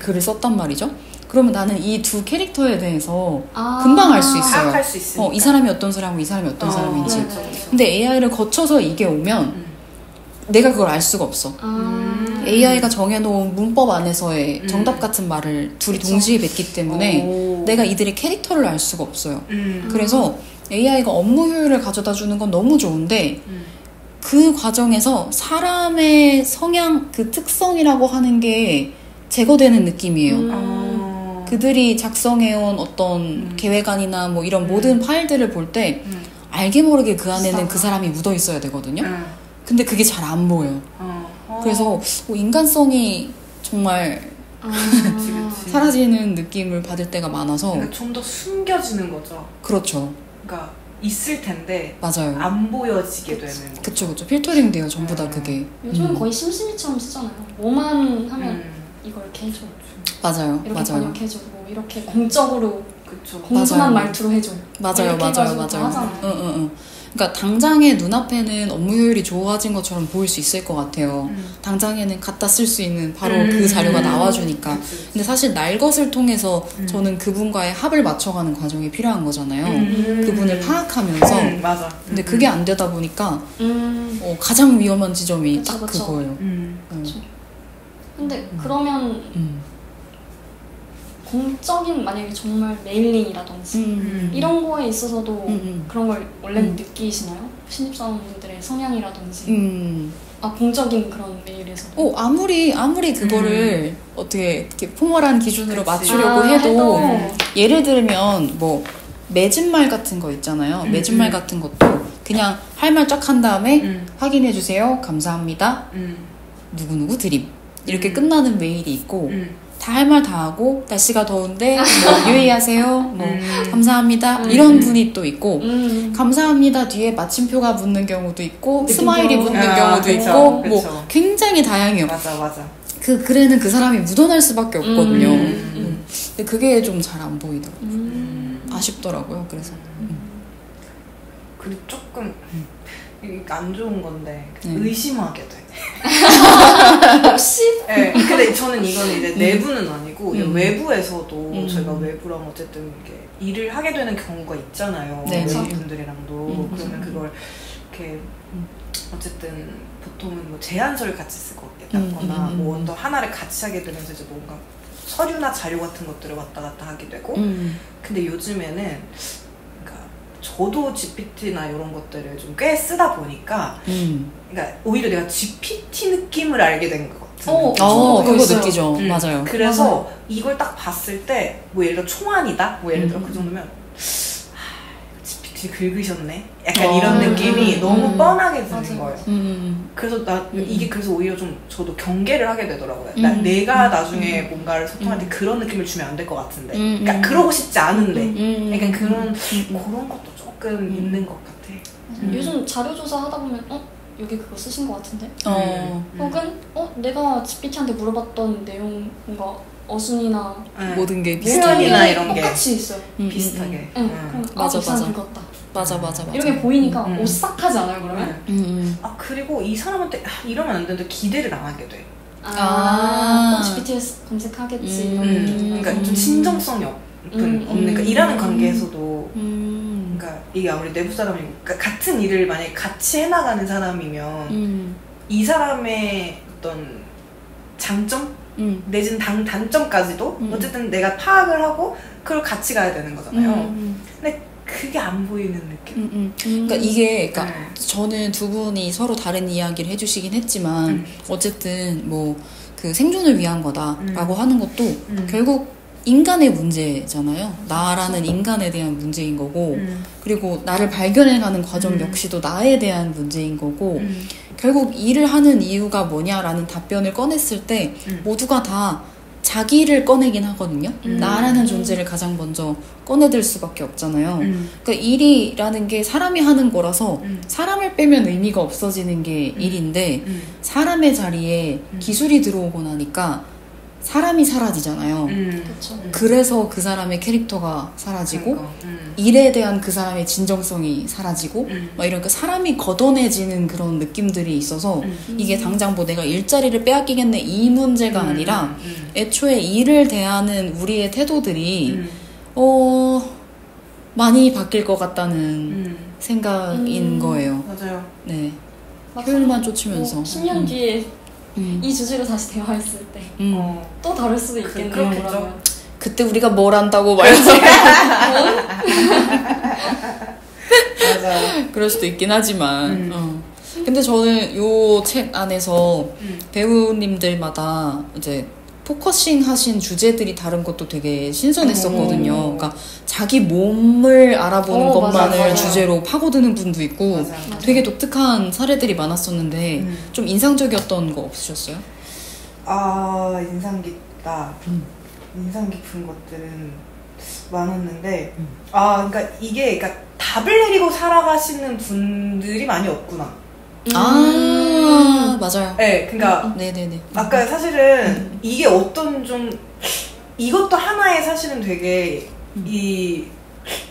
S3: 글을 썼단 말이죠. 그러면 나는 이 두 캐릭터에 대해서 금방 알 수 있어요.
S1: 파악할 수 있으니까.
S3: 이 사람이 어떤 사람이고 이 사람이 어떤 사람인지. 근데 AI를 거쳐서 이게 오면 내가 그걸 알 수가 없어. AI가 정해놓은 문법 안에서의 정답 같은 말을 둘이 동시에 뱉기 때문에 내가 이들의 캐릭터를 알 수가 없어요. 그래서 AI가 업무 효율을 가져다 주는 건 너무 좋은데 그 과정에서 사람의 성향, 그 특성이라고 하는 게 제거되는 느낌이에요. 그들이 작성해온 어떤 계획안이나 뭐 이런 모든 파일들을 볼 때 알게 모르게 그 안에는 그 사람이 묻어 있어야 되거든요. 근데 그게 잘 안 보여요. 그래서 인간성이 정말
S1: 그치.
S3: 사라지는 느낌을 받을 때가 많아서
S1: 그러니까 좀 더 숨겨지는 거죠.
S3: 그렇죠.
S1: 그러니까 있을 텐데
S3: 맞아요.
S1: 안 보여지게 되는 거죠.
S3: 그쵸. 필터링 돼요. 전부 다 그게.
S2: 요즘은 거의 심심이처럼 쓰잖아요. 뭐만 하면 이걸 이렇게 해줘.
S3: 맞아요.
S2: 이렇게
S3: 맞아요.
S2: 번역해줘. 뭐 이렇게 공적으로
S1: 그쵸.
S2: 공손한 말투로 해줘.
S3: 맞아요.
S2: 하잖아요.
S3: 그러니까 당장에 눈앞에는 업무 효율이 좋아진 것처럼 보일 수 있을 것 같아요. 당장에는 갖다 쓸 수 있는 바로 그 자료가 나와주니까.
S1: 그치.
S3: 근데 사실 날 것을 통해서 저는 그분과의 합을 맞춰가는 과정이 필요한 거잖아요. 그분을 파악하면서.
S1: 맞아.
S3: 근데 그게 안 되다 보니까 가장 위험한 지점이 딱 그거예요.
S2: 그쵸. 근데 그러면 공적인 만약에 정말 메일링이라든지 이런 거에 있어서도 그런 걸 원래 느끼시나요? 신입사원분들의 성향이라든지 공적인 그런 메일에서도
S3: 아무리 그거를 어떻게 이렇게 포멀한 기준으로
S1: 그치.
S3: 맞추려고 해도 예를 들면 뭐 맺은말 같은 거 있잖아요. 맺은말 같은 것도 그냥 할 말 쫙 한 다음에 확인해 주세요. 감사합니다. 누구누구 드림. 이렇게 끝나는 메일이 있고 다 할 말 다 하고 날씨가 더운데 뭐 유의하세요. 뭐 감사합니다. 이런 분이 또 있고 감사합니다 뒤에 마침표가 붙는 경우도 있고 스마일이 붙는 경우도 있고
S1: 그쵸.
S3: 뭐 굉장히 다양해요.
S1: 맞아.
S3: 그 글에는 그 사람이 묻어날 수밖에 없거든요. 근데 그게 좀 잘 안 보이더라고요. 아쉽더라고요. 그래서
S1: 그리고 조금 이게 안 좋은 건데 의심하게 돼.
S2: 혹시?
S1: 네. 근데 저는 이건 이제 내부는 아니고 외부에서도 저희가 외부랑 어쨌든 이렇게 일을 하게 되는 경우가 있잖아요. 외부분들이랑도 그러면 그걸 이렇게 어쨌든 보통은 뭐 제안서를 같이 쓰거나 뭐 언더 하나를 같이 하게 되면서 이제 뭔가 서류나 자료 같은 것들을 왔다 갔다 하게 되고 근데 요즘에는 저도 GPT나 이런 것들을 좀 꽤 쓰다 보니까 그러니까 오히려 내가 GPT 느낌을 알게 된 것 같은
S3: 그거 느끼죠. 맞아요.
S1: 그래서 이걸 딱 봤을 때 뭐 예를 들어 총안이다? 뭐 예를 들어 그 정도면 GPT 긁으셨네? 약간 이런 느낌이 너무 뻔하게 드는 거예요. 그래서 이게 그래서 오히려 좀 저도 경계를 하게 되더라고요. 내가 나중에 뭔가를 소통할 때 그런 느낌을 주면 안 될 것 같은데. 그러니까 그러고 싶지 않은데. 약간 그런 것도 조금 있는 것 같아.
S2: 요즘 자료조사 하다 보면 여기 그거 쓰신 것 같은데? 혹은 내가 GPT한테 물어봤던 내용 뭔가 어순이나
S3: 모든 게
S1: 표현이나 이런 게
S2: 똑같이 있어요.
S1: 비슷하게.
S2: 그럼
S3: 맞아.
S2: 긁었다.
S3: 맞아.
S2: 이렇게 보이니까 오싹하지 않아요, 그러면?
S1: 그리고 이 사람한테 이러면 안 되는데 기대를 안 하게 돼.
S2: GPT에서 검색하겠지.
S1: 그러니까 좀 신정성이 없는, 그러니까 일하는 관계에서도 그러니까 이게 아무리 내부 사람이고 그러니까 같은 일을 만약에 같이 해나가는 사람이면 이 사람의 어떤 장점? 내지는 단점까지도 어쨌든 내가 파악을 하고 그걸 같이 가야 되는 거잖아요. 근데 그게 안 보이는 느낌.
S3: 그러니까 이게 저는 두 분이 서로 다른 이야기를 해주시긴 했지만 어쨌든 뭐 그 생존을 위한 거다라고 하는 것도 결국 인간의 문제잖아요. 나라는 인간에 대한 문제인 거고 그리고 나를 발견해가는 과정 역시도 나에 대한 문제인 거고 결국 일을 하는 이유가 뭐냐라는 답변을 꺼냈을 때 모두가 다 자기를 꺼내긴 하거든요. 나라는 존재를 가장 먼저 꺼내들 수밖에 없잖아요. 그러니까 일이라는 게 사람이 하는 거라서 사람을 빼면 의미가 없어지는 게 일인데 사람의 자리에 기술이 들어오고 나니까 사람이 사라지잖아요. 그래서 그 사람의 캐릭터가 사라지고 일에 대한 그 사람의 진정성이 사라지고 막 이렇게 사람이 걷어내지는 그런 느낌들이 있어서 이게 당장 뭐 내가 일자리를 빼앗기겠네 이 문제가 아니라 애초에 일을 대하는 우리의 태도들이 많이 바뀔 것 같다는 생각인 거예요.
S1: 맞아요.
S3: 네. 효율만 쫓으면서
S2: 10년 뒤에 이 주제로 다시 대화했을 때 또 다를 수도 있겠네요.
S1: 그렇겠죠.
S3: 그때 우리가 뭘 안다고 말지.
S1: 맞아.
S3: 그럴 수도 있긴 하지만 근데 저는 요 책 안에서 배우님들마다 이제 포커싱 하신 주제들이 다른 것도 되게 신선했었거든요. 그러니까 자기 몸을 알아보는 것만을 맞아. 주제로 파고드는 분도 있고 맞아. 되게 독특한 사례들이 많았었는데 좀 인상적이었던 거 없으셨어요?
S1: 아, 인상 깊은 것들은 많았는데 그러니까 이게 그러니까 답을 내리고 살아가시는 분들이 많이 없구나.
S3: 맞아요.
S1: 네, 그러니까
S3: 네네네.
S1: 아까 사실은 이게 어떤 좀 이것도 하나의 사실은 되게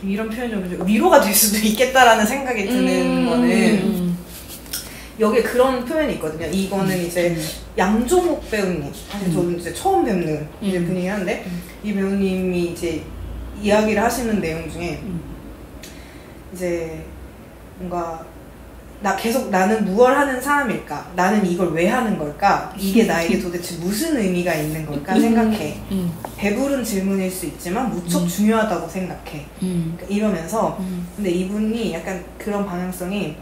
S1: 이런 표현이 좀 위로가 될 수도 있겠다라는 생각이 드는 거는 여기에 그런 표현이 있거든요. 이거는 이제 양조목 배우님, 사실 저는 이제 처음 뵙는 이제 분이긴 한데 이 배우님이 이제 이야기를 하시는 내용 중에 이제 뭔가 나는 무얼 하는 사람일까? 나는 이걸 왜 하는 걸까? 이게 나에게 도대체 무슨 의미가 있는 걸까? 생각해. 배부른 질문일 수 있지만 무척 중요하다고 생각해. 그러니까 이러면서 근데 이분이 약간 그런 방향성이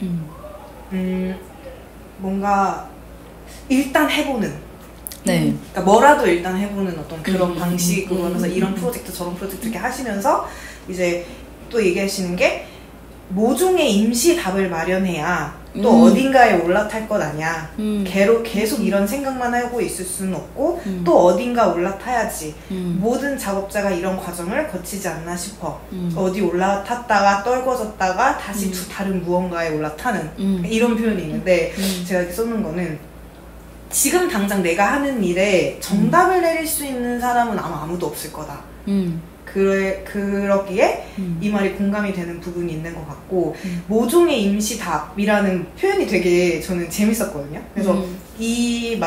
S1: 뭔가 일단 해보는
S3: 네.
S1: 그러니까 뭐라도 일단 해보는 어떤 그런 방식으로 하면서 이런 프로젝트 저런 프로젝트 이렇게 하시면서 이제 또 얘기하시는 게 모종의 임시 답을 마련해야 또 어딘가에 올라탈 것 아니야. 계속 이런 생각만 하고 있을 수는 없고 또 어딘가 올라타야지. 모든 작업자가 이런 과정을 거치지 않나 싶어. 어디 올라탔다가 떨궈졌다가 다시 다른 무언가에 올라타는 이런 표현이 있는데 제가 이렇게 써놓은 거는 지금 당장 내가 하는 일에 정답을 내릴 수 있는 사람은 아마 아무도 없을 거다. 그러기에 이 말이 공감이 되는 부분이 있는 것 같고 모종의 임시답이라는 표현이 되게 저는 재밌었거든요. 그래서 이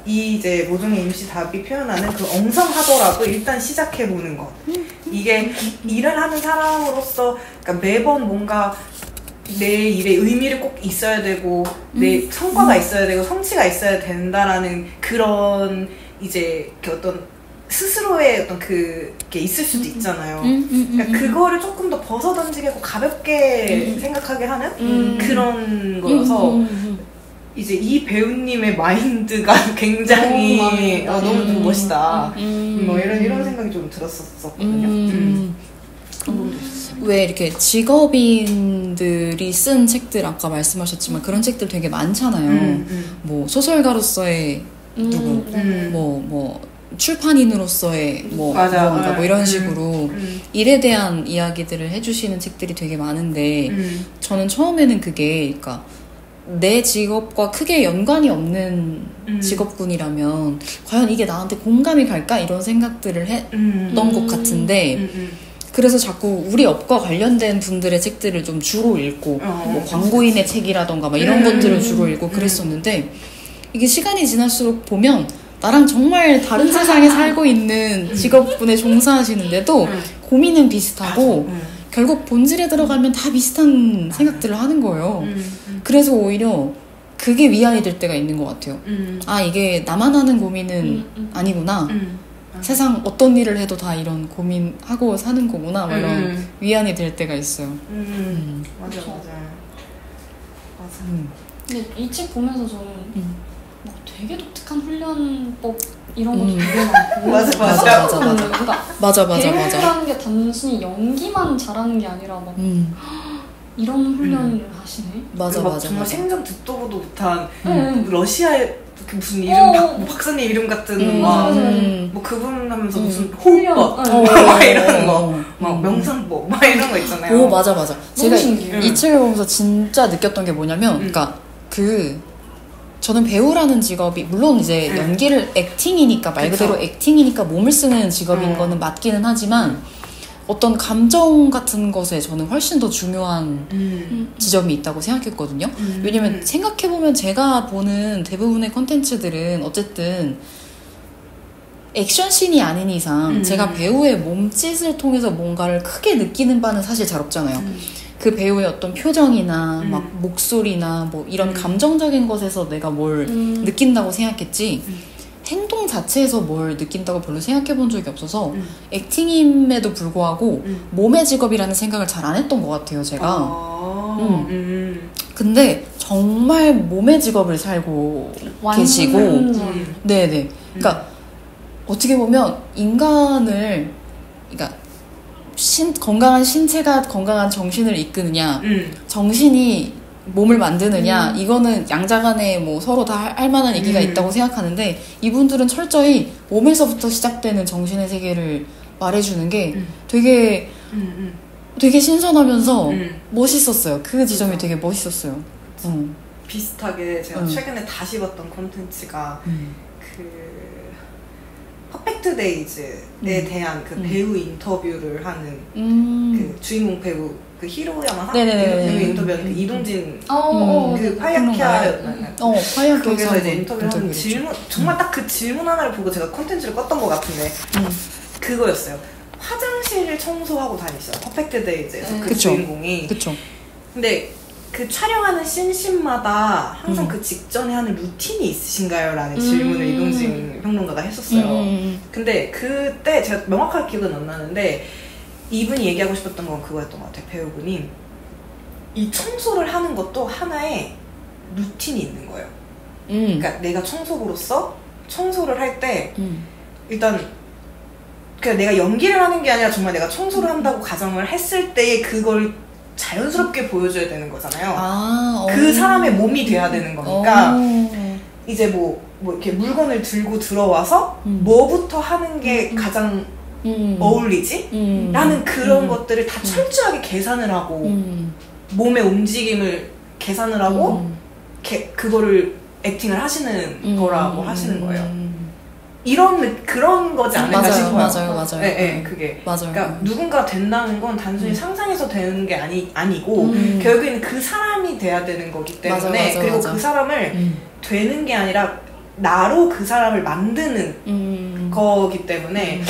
S1: 이제 모종의 임시답이 표현하는 그 엉성하더라도 일단 시작해보는 것. 이게 일을 하는 사람으로서 그러니까 매번 뭔가 내 일에 의미를 꼭 있어야 되고 내 성과가 있어야 되고 성취가 있어야 된다라는 그런 이제 어떤 스스로의 어떤 그게 있을 수도 있잖아요. 그러니까 그거를 조금 더 벗어던지고 가볍게 생각하게 하는 그런 거여서 이제 이 배우님의 마인드가 굉장히 너무 멋있다. 뭐 이런 생각이 좀 들었었거든요. 그런 부분도 있었어요.
S3: 왜 이렇게 직업인들이 쓴 책들 아까 말씀하셨지만 그런 책들 되게 많잖아요. 뭐 소설가로서의 누구, 뭐 출판인으로서의 무언가 뭐 이런 식으로 일에 대한 이야기들을 해주시는 책들이 되게 많은데 저는 처음에는 그게 그러니까 내 직업과 크게 연관이 없는 직업군이라면 과연 이게 나한테 공감이 갈까 이런 생각들을 했던 것 같은데 그래서 자꾸 우리 업과 관련된 분들의 책들을 좀 주로 읽고 뭐 광고인의 책이라던가 막 이런 것들을 주로 읽고 그랬었는데 이게 시간이 지날수록 보면 나랑 정말 다른 세상에 살고 있는 직업군에 종사하시는데도 고민은 비슷하고 결국 본질에 들어가면 다 비슷한 생각들을 하는 거예요. 그래서 오히려 그게 위안이 될 때가 있는 것 같아요. 아, 이게 나만 하는 고민은 아니구나. 세상 어떤 일을 해도 다 이런 고민하고 사는 거구나. 뭐 이런 위안이 될 때가 있어요.
S1: 맞아.
S2: 근데 이 책 보면서 저는 막 되게 독특한 훈련법 이런 것도 되게 많고
S3: 맞아.
S2: 배우라는 게 단순히 연기만 잘하는 게 아니라 막 이런 훈련을 하시네.
S3: 맞아.
S1: 정말 생전 듣도 보도 못한 러시아의 그 무슨 이름 박사님 이름 같은 뭐 그분 하면서 무슨 호흡법 막 이런 거 막 명상법 막 이런 거 있잖아요.
S3: 오 맞아. 제가 이 책을 보면서 진짜 느꼈던 게 뭐냐면 그러니까 저는 배우라는 직업이 물론 이제 연기를 액팅이니까 말 그대로 액팅이니까 몸을 쓰는 직업인 거는 맞기는 하지만 어떤 감정 같은 것에 저는 훨씬 더 중요한 지점이 있다고 생각했거든요. 왜냐면 생각해보면 제가 보는 대부분의 콘텐츠들은 어쨌든 액션씬이 아닌 이상 제가 배우의 몸짓을 통해서 뭔가를 크게 느끼는 바는 사실 잘 없잖아요. 그 배우의 어떤 표정이나 막 목소리나 뭐 이런 감정적인 것에서 내가 뭘 느낀다고 생각했지 행동 자체에서 뭘 느낀다고 별로 생각해 본 적이 없어서 액팅임에도 불구하고 몸의 직업이라는 생각을 잘 안 했던 것 같아요, 제가. 근데 정말 몸의 직업을 살고 계시고, 네네. 그러니까 어떻게 보면 인간을, 그러니까 건강한 신체가 건강한 정신을 이끄느냐, 정신이 몸을 만드느냐, 이거는 양자간에 뭐 서로 다 할 만한 얘기가 있다고 생각하는데, 이분들은 철저히 몸에서부터 시작되는 정신의 세계를 말해주는 게 되게 신선하면서 멋있었어요. 그 지점이 되게 멋있었어요.
S1: 비슷하게 제가 최근에 다시 봤던 콘텐츠가 그 퍼펙트 데이즈에 대한 그 배우 인터뷰를 하는 그 주인공 배우 그 히로야마 배우 인터뷰하는 그 이동진 그 파이아키아였나요? 거기서 이제 인터뷰하는 질문, 정말 딱 그 질문 하나를 보고 제가 콘텐츠를 껐던 것 같은데 그거였어요. 화장실을 청소하고 다니시죠, 퍼펙트 데이즈에서 그 주인공이.
S3: 그쵸.
S1: 근데 그 촬영하는 씬마다 항상 그 직전에 하는 루틴이 있으신가요? 라는 질문을 이동진 평론가가 했었어요. 근데 그때 제가 명확하게 기억은 안 나는데 이분이 얘기하고 싶었던 건 그거였던 것 같아요. 배우분이 이 청소를 하는 것도 하나의 루틴이 있는 거예요. 그러니까 내가 청소부로서 청소를 할 때 일단 그냥 내가 연기를 하는 게 아니라 정말 내가 청소를 한다고 가정을 했을 때의 그걸 자연스럽게 보여줘야 되는 거잖아요. 그 사람의 몸이 돼야 되는 거니까 이제 뭐 이렇게 물건을 들고 들어와서 뭐부터 하는 게 가장 어울리지? 라는 그런 것들을 다 철저하게 계산을 하고 몸의 움직임을 계산을 하고 그거를 액팅을 하시는 거라고 하시는 거예요. 그런 거지 않을까 싶어요.
S3: 맞아요.
S1: 네, 그게.
S3: 맞아요.
S1: 그러니까 누군가 된다는 건 단순히 상상해서 되는 게 아니고 결국에는 그 사람이 돼야 되는 거기 때문에 그리고 그 사람을 되는 게 아니라 나로 그 사람을 만드는 거기 때문에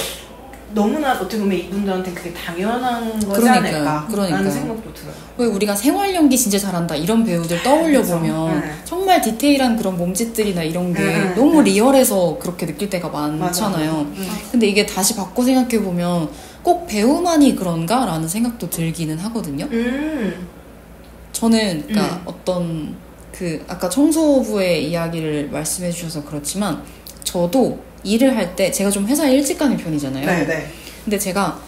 S1: 너무나 어떻게 보면 이분들한테 그게 당연한 거지 않을까 라는 생각도 들어요.
S3: 왜 우리가 생활 연기 진짜 잘한다 이런 배우들 떠올려 보면 정말 디테일한 그런 몸짓들이나 이런 게 너무 리얼해서 그렇게 느낄 때가 많잖아요. 근데 이게 다시 바꿔 생각해 보면 꼭 배우만이 그런가? 라는 생각도 들기는 하거든요. 저는 그러니까 어떤 그 아까 청소부의 이야기를 말씀해 주셔서 그렇지만 저도 일을 할 때 제가 좀 회사에 일찍 가는 편이잖아요.
S1: 네네.
S3: 근데 제가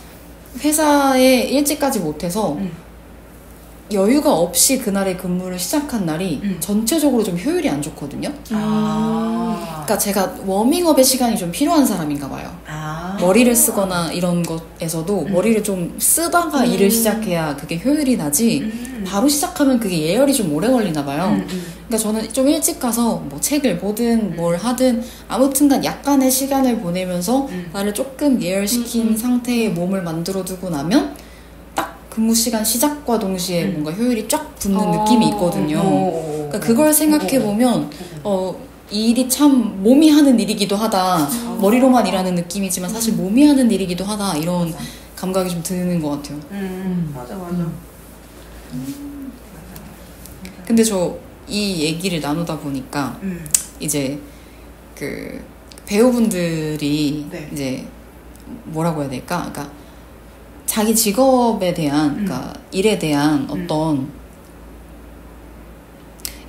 S3: 회사에 일찍 가지 못해서 여유가 없이 그날의 근무를 시작한 날이 전체적으로 좀 효율이 안 좋거든요. 그러니까 제가 워밍업의 시간이 좀 필요한 사람인가 봐요. 머리를 쓰거나 이런 것에서도 머리를 좀 쓰다가 일을 시작해야 그게 효율이 나지 바로 시작하면 그게 예열이 좀 오래 걸리나 봐요. 그러니까 저는 좀 일찍 가서 뭐 책을 보든 뭘 하든 아무튼간 약간의 시간을 보내면서 나를 조금 예열시킨 상태의 몸을 만들어 두고 나면 딱 근무 시간 시작과 동시에 뭔가 효율이 쫙 붙는 느낌이 있거든요. 그러니까 그걸 생각해 보면 이 일이 참 몸이 하는 일이기도 하다. 머리로만 일하는 느낌이지만 사실 몸이 하는 일이기도 하다. 이런 감각이 좀 드는 것 같아요.
S1: 맞아.
S3: 근데 저 이 얘기를 나누다 보니까 이제 그 배우분들이 이제 뭐라고 해야 될까? 그러니까 자기 직업에 대한, 그러니까 일에 대한 어떤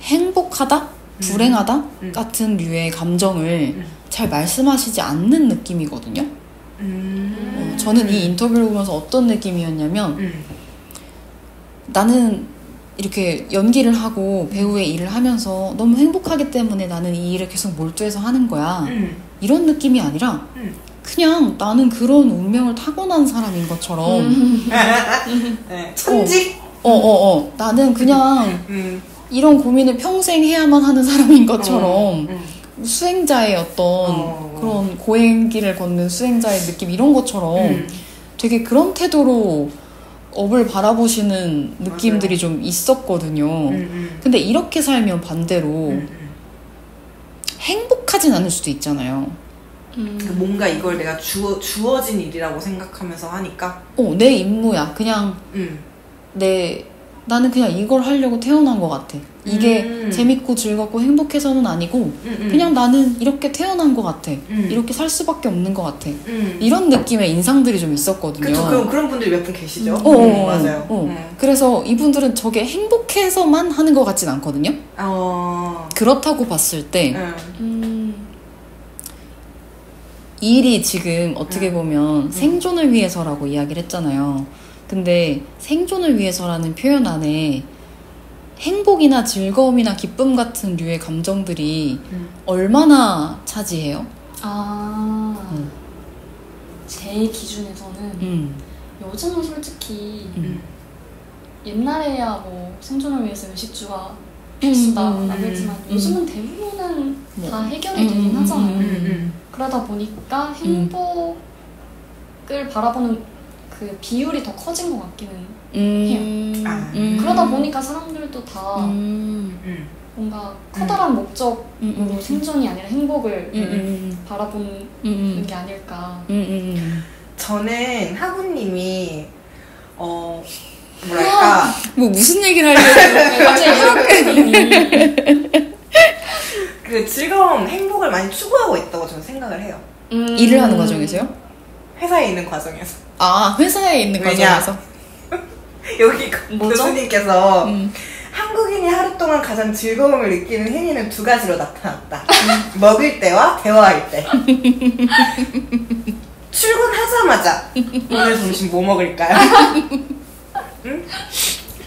S3: 행복하다? 불행하다? 같은 류의 감정을 잘 말씀하시지 않는 느낌이거든요. 저는 이 인터뷰를 보면서 어떤 느낌이었냐면 나는 이렇게 연기를 하고 배우의 일을 하면서 너무 행복하기 때문에 나는 이 일을 계속 몰두해서 하는 거야. 이런 느낌이 아니라 그냥 나는 그런 운명을 타고난 사람인 것처럼
S1: 천직?
S3: 나는 그냥 이런 고민을 평생 해야만 하는 사람인 것처럼 수행자의 어떤 그런 고행길을 걷는 수행자의 느낌 이런 것처럼 되게 그런 태도로 업을 바라보시는 느낌들이 좀 있었거든요. 근데 이렇게 살면 반대로 행복하진 않을 수도 있잖아요.
S1: 뭔가 이걸 내가 주어진 일이라고 생각하면서 하니까
S3: 내 임무야. 그냥 내 나는 그냥 이걸 하려고 태어난 것 같아. 이게 재밌고 즐겁고 행복해서는 아니고 그냥 나는 이렇게 태어난 것 같아. 이렇게 살 수밖에 없는 것 같아. 이런 느낌의 인상들이 좀 있었거든요.
S1: 그쵸, 그런 분들이 몇 분 계시죠? 맞아요.
S3: 그래서 이분들은 저게 행복해서만 하는 것 같진 않거든요. 그렇다고 봤을 때 이 일이 지금 어떻게 보면 생존을 위해서라고 이야기를 했잖아요. 근데 생존을 위해서라는 표현 안에 행복이나 즐거움이나 기쁨 같은 류의 감정들이 얼마나 차지해요?
S2: 제 기준에서는 요즘은 솔직히 옛날에야 뭐 생존을 위해서 의식주가 필수다라고 했지만 요즘은 대부분은 다 해결이 되긴 하잖아요. 그러다 보니까 행복을 바라보는 그 비율이 더 커진 것 같기는 해요. 그러다 보니까 사람들도 다 뭔가 커다란 목적으로 생존이 아니라 행복을 바라보는 게 아닐까.
S1: 저는 하구님이 뭐랄까
S3: 뭐 무슨 얘기를 하려고
S2: 갑자기
S1: 그 즐거움, 행복을 많이 추구하고 있다고 저는 생각을 해요.
S3: 일을 하는 과정에서요?
S1: 회사에 있는 과정에서.
S3: 회사에 있는 과정에서?
S1: 여기 교수님께서 한국인이 하루 동안 가장 즐거움을 느끼는 행위는 두 가지로 나타났다. 먹을 때와 대화할 때. 출근하자마자 오늘 점심 뭐 먹을까요? 응?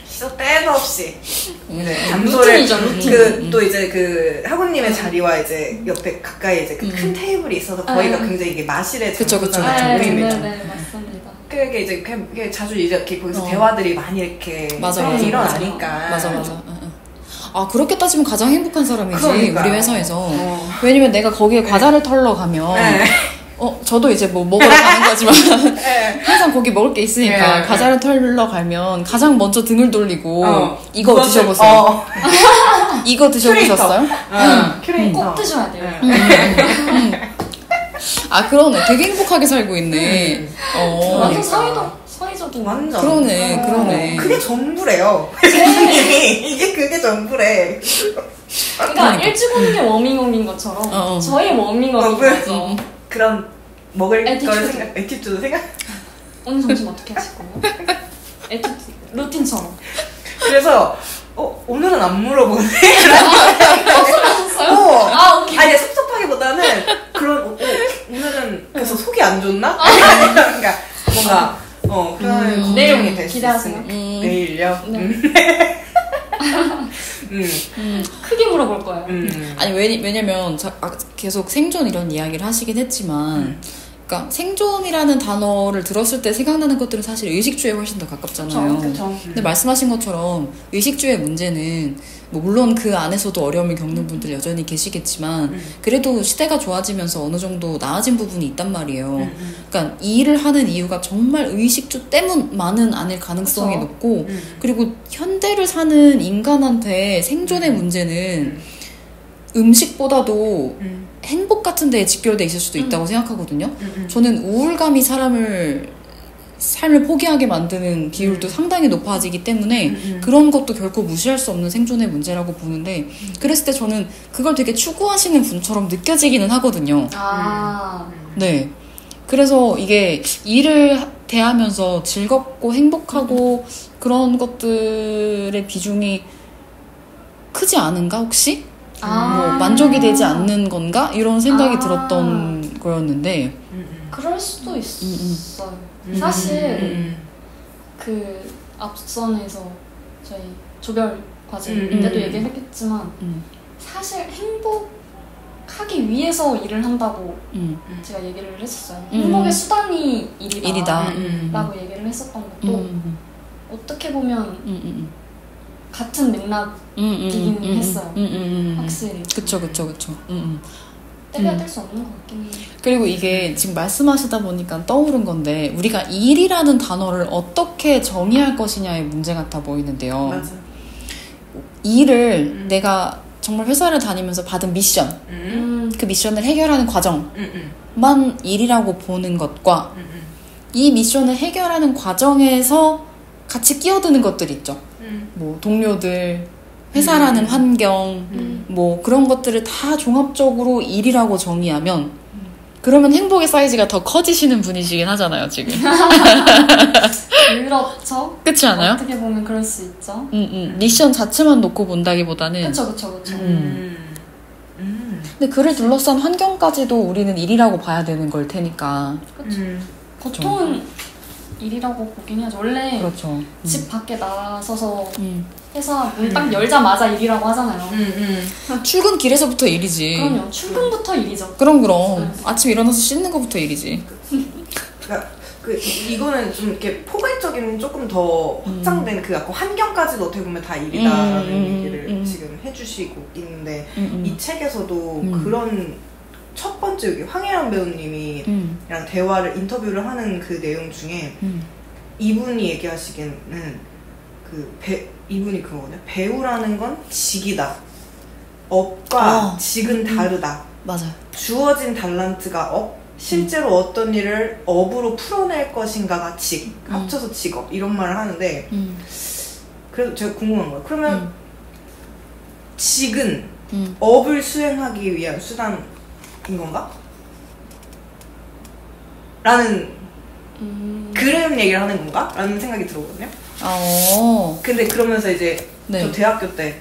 S1: 시도 때도 없이 담소를 또 이제 그 학우님의 자리와 이제 옆에 가까이 이제 그 큰 테이블이 있어서 거기가 굉장히 이게 마실의 장소잖아요.
S2: 네, 맞습니다.
S1: 그게 이제 그게 자주 이렇게 거기서 대화들이 많이 이렇게 일어나니까.
S3: 맞아. 그렇게 따지면 가장 행복한 사람이지.
S1: 그러니까요.
S3: 우리 회사에서. 왜냐면 내가 거기에 과자를 털러 가면 저도 이제 뭐 먹으러 가는 거지만 항상 거기 먹을 게 있으니까 과자를 털러 가면 가장 먼저 등을 돌리고 이거 드셔보세요. 이거 드셔보셨어요?
S1: 큐레이터.
S2: 꼭 드셔야 돼요.
S3: 그러네. 되게 행복하게 살고 있네.
S2: 완전 사회적인.
S1: 완전.
S3: 그러네.
S1: 그게 전부래요. 이게 그게 전부래.
S2: 그러니까 일찍 오는 게 워밍업인 것처럼 저희 워밍업인 거죠.
S1: 그런 먹을 걸 에티튜드 생각.
S2: 오늘 점심 어떻게 하실 거예요? 에티튜드 루틴처럼.
S1: 그래서 오늘은 안 물어보네.
S2: 하셨어요? 오케이.
S1: 아니 섭섭하기보다는 그런 오늘은 그래서 속이 안 좋나? 그러니까 뭔가 그런
S2: 내일
S1: 될수
S2: 기대하세요.
S1: 내일요?
S2: 네. 크게 물어볼 거예요.
S3: 아니 왜냐면 계속 생존 이런 이야기를 하시긴 했지만 그러니까 생존이라는 단어를 들었을 때 생각나는 것들은 사실 의식주에 훨씬 더 가깝잖아요.
S1: 그쵸.
S3: 근데 말씀하신 것처럼 의식주의 문제는 뭐 물론 그 안에서도 어려움을 겪는 분들 여전히 계시겠지만 그래도 시대가 좋아지면서 어느 정도 나아진 부분이 있단 말이에요. 그러니까 이 일을 하는 이유가 정말 의식주 때문만은 아닐 가능성이
S2: 그쵸.
S3: 높고 그리고 현대를 사는 인간한테 생존의 문제는 음식보다도 행복 같은 데에 직결돼 있을 수도 있다고 생각하거든요. 저는 우울감이 삶을 포기하게 만드는 비율도 상당히 높아지기 때문에 그런 것도 결코 무시할 수 없는 생존의 문제라고 보는데 그랬을 때 저는 그걸 되게 추구하시는 분처럼 느껴지기는 하거든요. 네. 그래서 이게 일을 대하면서 즐겁고 행복하고 그런 것들의 비중이 크지 않은가 혹시? 뭐 만족이 되지 않는 건가? 이런 생각이 들었던 거였는데
S2: 그럴 수도 있어요. 사실 그 앞선에서 저희 조별 과제 때도 얘기를 했겠지만 사실 행복하기 위해서 일을 한다고 제가 얘기를 했었어요. 행복의 수단이 일이다 라고 얘기를 했었던 것도 어떻게 보면 같은 맥락이긴 했어요. 확실히.
S3: 그쵸.
S2: 떼야 뗄 수 없는 것 같긴 해요.
S3: 그리고 이게 지금 말씀하시다 보니까 떠오른 건데 우리가 일이라는 단어를 어떻게 정의할 것이냐의 문제 같아 보이는데요.
S1: 맞아.
S3: 일을 내가 정말 회사를 다니면서 받은 미션 그 미션을 해결하는 과정만 일이라고 보는 것과 이 미션을 해결하는 과정에서 같이 끼어드는 것들 있죠. 뭐 동료들, 회사라는 환경, 뭐 그런 것들을 다 종합적으로 일이라고 정의하면 그러면 행복의 사이즈가 더 커지시는 분이시긴 하잖아요, 지금.
S2: 그렇죠.
S3: 그렇지 않아요?
S2: 어떻게 보면 그럴 수 있죠.
S3: 미션 자체만 놓고 본다기보다는.
S2: 그쵸.
S3: 근데 그를 둘러싼 환경까지도 우리는 일이라고 봐야 되는 걸 테니까.
S2: 그쵸. 보통은 일이라고 보긴 해야죠. 원래
S3: 그렇죠.
S2: 집 밖에 나서서 회사 문 딱 열자마자 일이라고 하잖아요.
S3: 출근길에서부터 일이지.
S2: 그럼요. 출근부터 일이죠.
S3: 그럼. 아침 일어나서 씻는 것부터 일이지.
S1: 그러니까 이거는 좀 이렇게 포괄적인 조금 더 확장된 그 약간 환경까지도 어떻게 보면 다 일이다라는 얘기를 지금 해주시고 있는데 이 책에서도 그런 첫 번째 여기 황혜란 배우님이랑 대화를 인터뷰를 하는 그 내용 중에 이분이 얘기하시기에는 이분이 그거거든요. 배우라는 건 직이다. 업과 직은 다르다.
S3: 맞아요.
S1: 주어진 달란트가 업, 실제로 어떤 일을 업으로 풀어낼 것인가가 직, 합쳐서 직업 이런 말을 하는데 그래서 제가 궁금한 거예요. 그러면 직은 업을 수행하기 위한 수단인 건가? 라는 그런 얘기를 하는 건가? 라는 생각이 들었거든요. 근데 그러면서 이제 저 대학교 때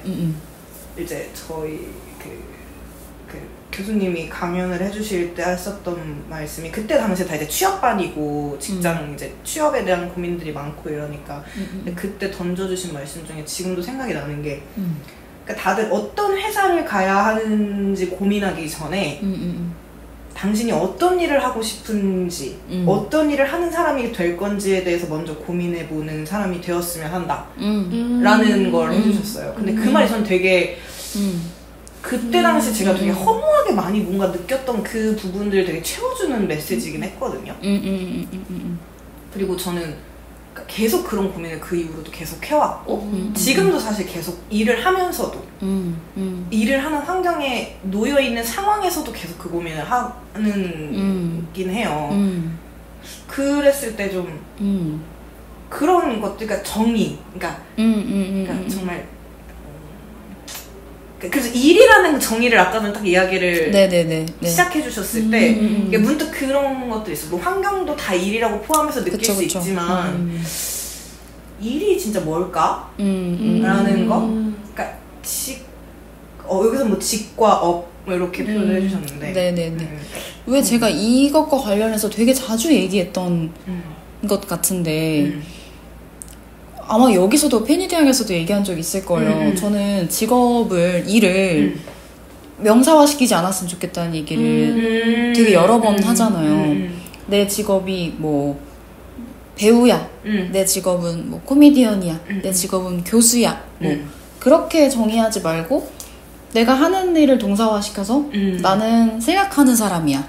S1: 이제 저희 그 교수님이 강연을 해주실 때 하셨던 말씀이 그때 당시에 다 이제 취업반이고 직장 이제 취업에 대한 고민들이 많고 이러니까 근데 그때 던져주신 말씀 중에 지금도 생각이 나는 게 그러니까 다들 어떤 회사를 가야 하는지 고민하기 전에 당신이 어떤 일을 하고 싶은지 어떤 일을 하는 사람이 될 건지에 대해서 먼저 고민해보는 사람이 되었으면 한다 라는 걸 해주셨어요. 근데 그 말이 저는 되게 그때 당시 제가 되게 허무하게 많이 뭔가 느꼈던 그 부분들을 되게 채워주는 메시지이긴 했거든요. 그리고 저는 계속 그런 고민을 그 이후로도 계속 해왔고 지금도 사실 계속 일을 하면서도 일을 하는 환경에 놓여있는 상황에서도 계속 그 고민을 하는긴 해요. 그랬을 때 좀 그런 것들, 그러니까 정의, 그러니까 정말 그래서 일이라는 정의를 아까는 딱 이야기를 시작해 주셨을 때 이게 문득 그런 것도 있어. 뭐 환경도 다 일이라고 포함해서 느낄 수 있지만 일이 진짜 뭘까? 라는 거? 그러니까 여기서 뭐 직과 업 이렇게 표현을 해주셨는데
S3: 왜 제가 이것과 관련해서 되게 자주 얘기했던 것 같은데 아마 여기서도 페니대학에서도 얘기한 적 있을 거예요. 저는 일을 명사화시키지 않았으면 좋겠다는 얘기를 되게 여러 번 하잖아요. 내 직업이 뭐 배우야, 내 직업은 뭐 코미디언이야, 내 직업은 교수야, 뭐 그렇게 정의하지 말고 내가 하는 일을 동사화시켜서 나는 생각하는 사람이야.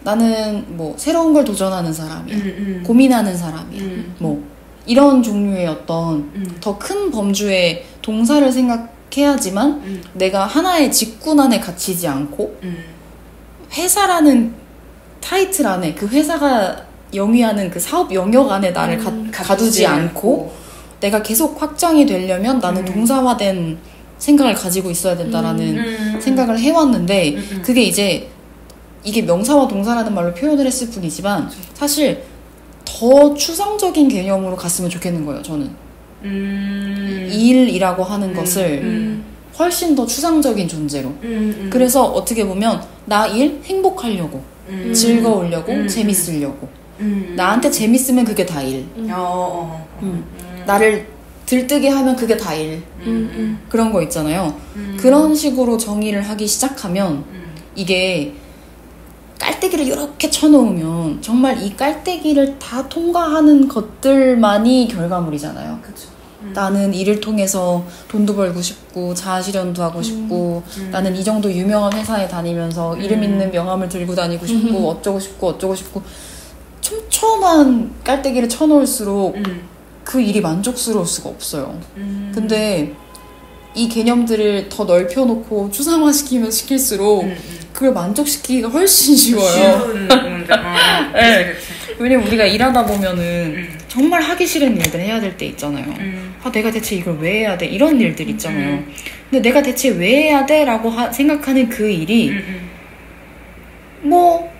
S3: 나는 뭐 새로운 걸 도전하는 사람이야. 고민하는 사람이야. 뭐 이런 종류의 어떤 더 큰 범주의 동사를 생각해야지만 내가 하나의 직군 안에 갇히지 않고 회사라는 타이틀 안에 그 회사가 영위하는 그 사업 영역 안에 나를 가두지 않고 내가 계속 확장이 되려면 나는 동사화된 생각을 가지고 있어야 된다라는 생각을 해왔는데 그게 이게 명사와 동사라는 말로 표현을 했을 뿐이지만 사실 더 추상적인 개념으로 갔으면 좋겠는 거예요, 저는. 일이라고 하는 것을 훨씬 더 추상적인 존재로. 그래서 어떻게 보면 나 일 행복하려고, 즐거우려고, 재밌으려고. 나한테 재밌으면 그게 다 일. 나를 들뜨게 하면 그게 다 일. 그런 거 있잖아요. 그런 식으로 정의를 하기 시작하면 이게 깔때기를 이렇게 쳐놓으면 정말 이 깔때기를 다 통과하는 것들만이 결과물이잖아요.
S1: 그쵸.
S3: 나는 일을 통해서 돈도 벌고 싶고 자아실현도 하고 싶고 나는 이 정도 유명한 회사에 다니면서 이름 있는 명함을 들고 다니고 싶고 어쩌고 싶고 촘촘한 깔때기를 쳐놓을수록 그 일이 만족스러울 수가 없어요. 근데 이 개념들을 더 넓혀놓고 추상화시키면 시킬수록 그걸 만족시키기가 훨씬 쉬워요.
S1: 쉬운 문제. 네.
S3: 왜냐면 우리가 일하다 보면은 정말 하기 싫은 일들 해야 될 때 있잖아요. 아, 내가 대체 이걸 왜 해야 돼? 이런 일들 있잖아요. 근데 내가 대체 왜 해야 돼? 라고 생각하는 그 일이 뭐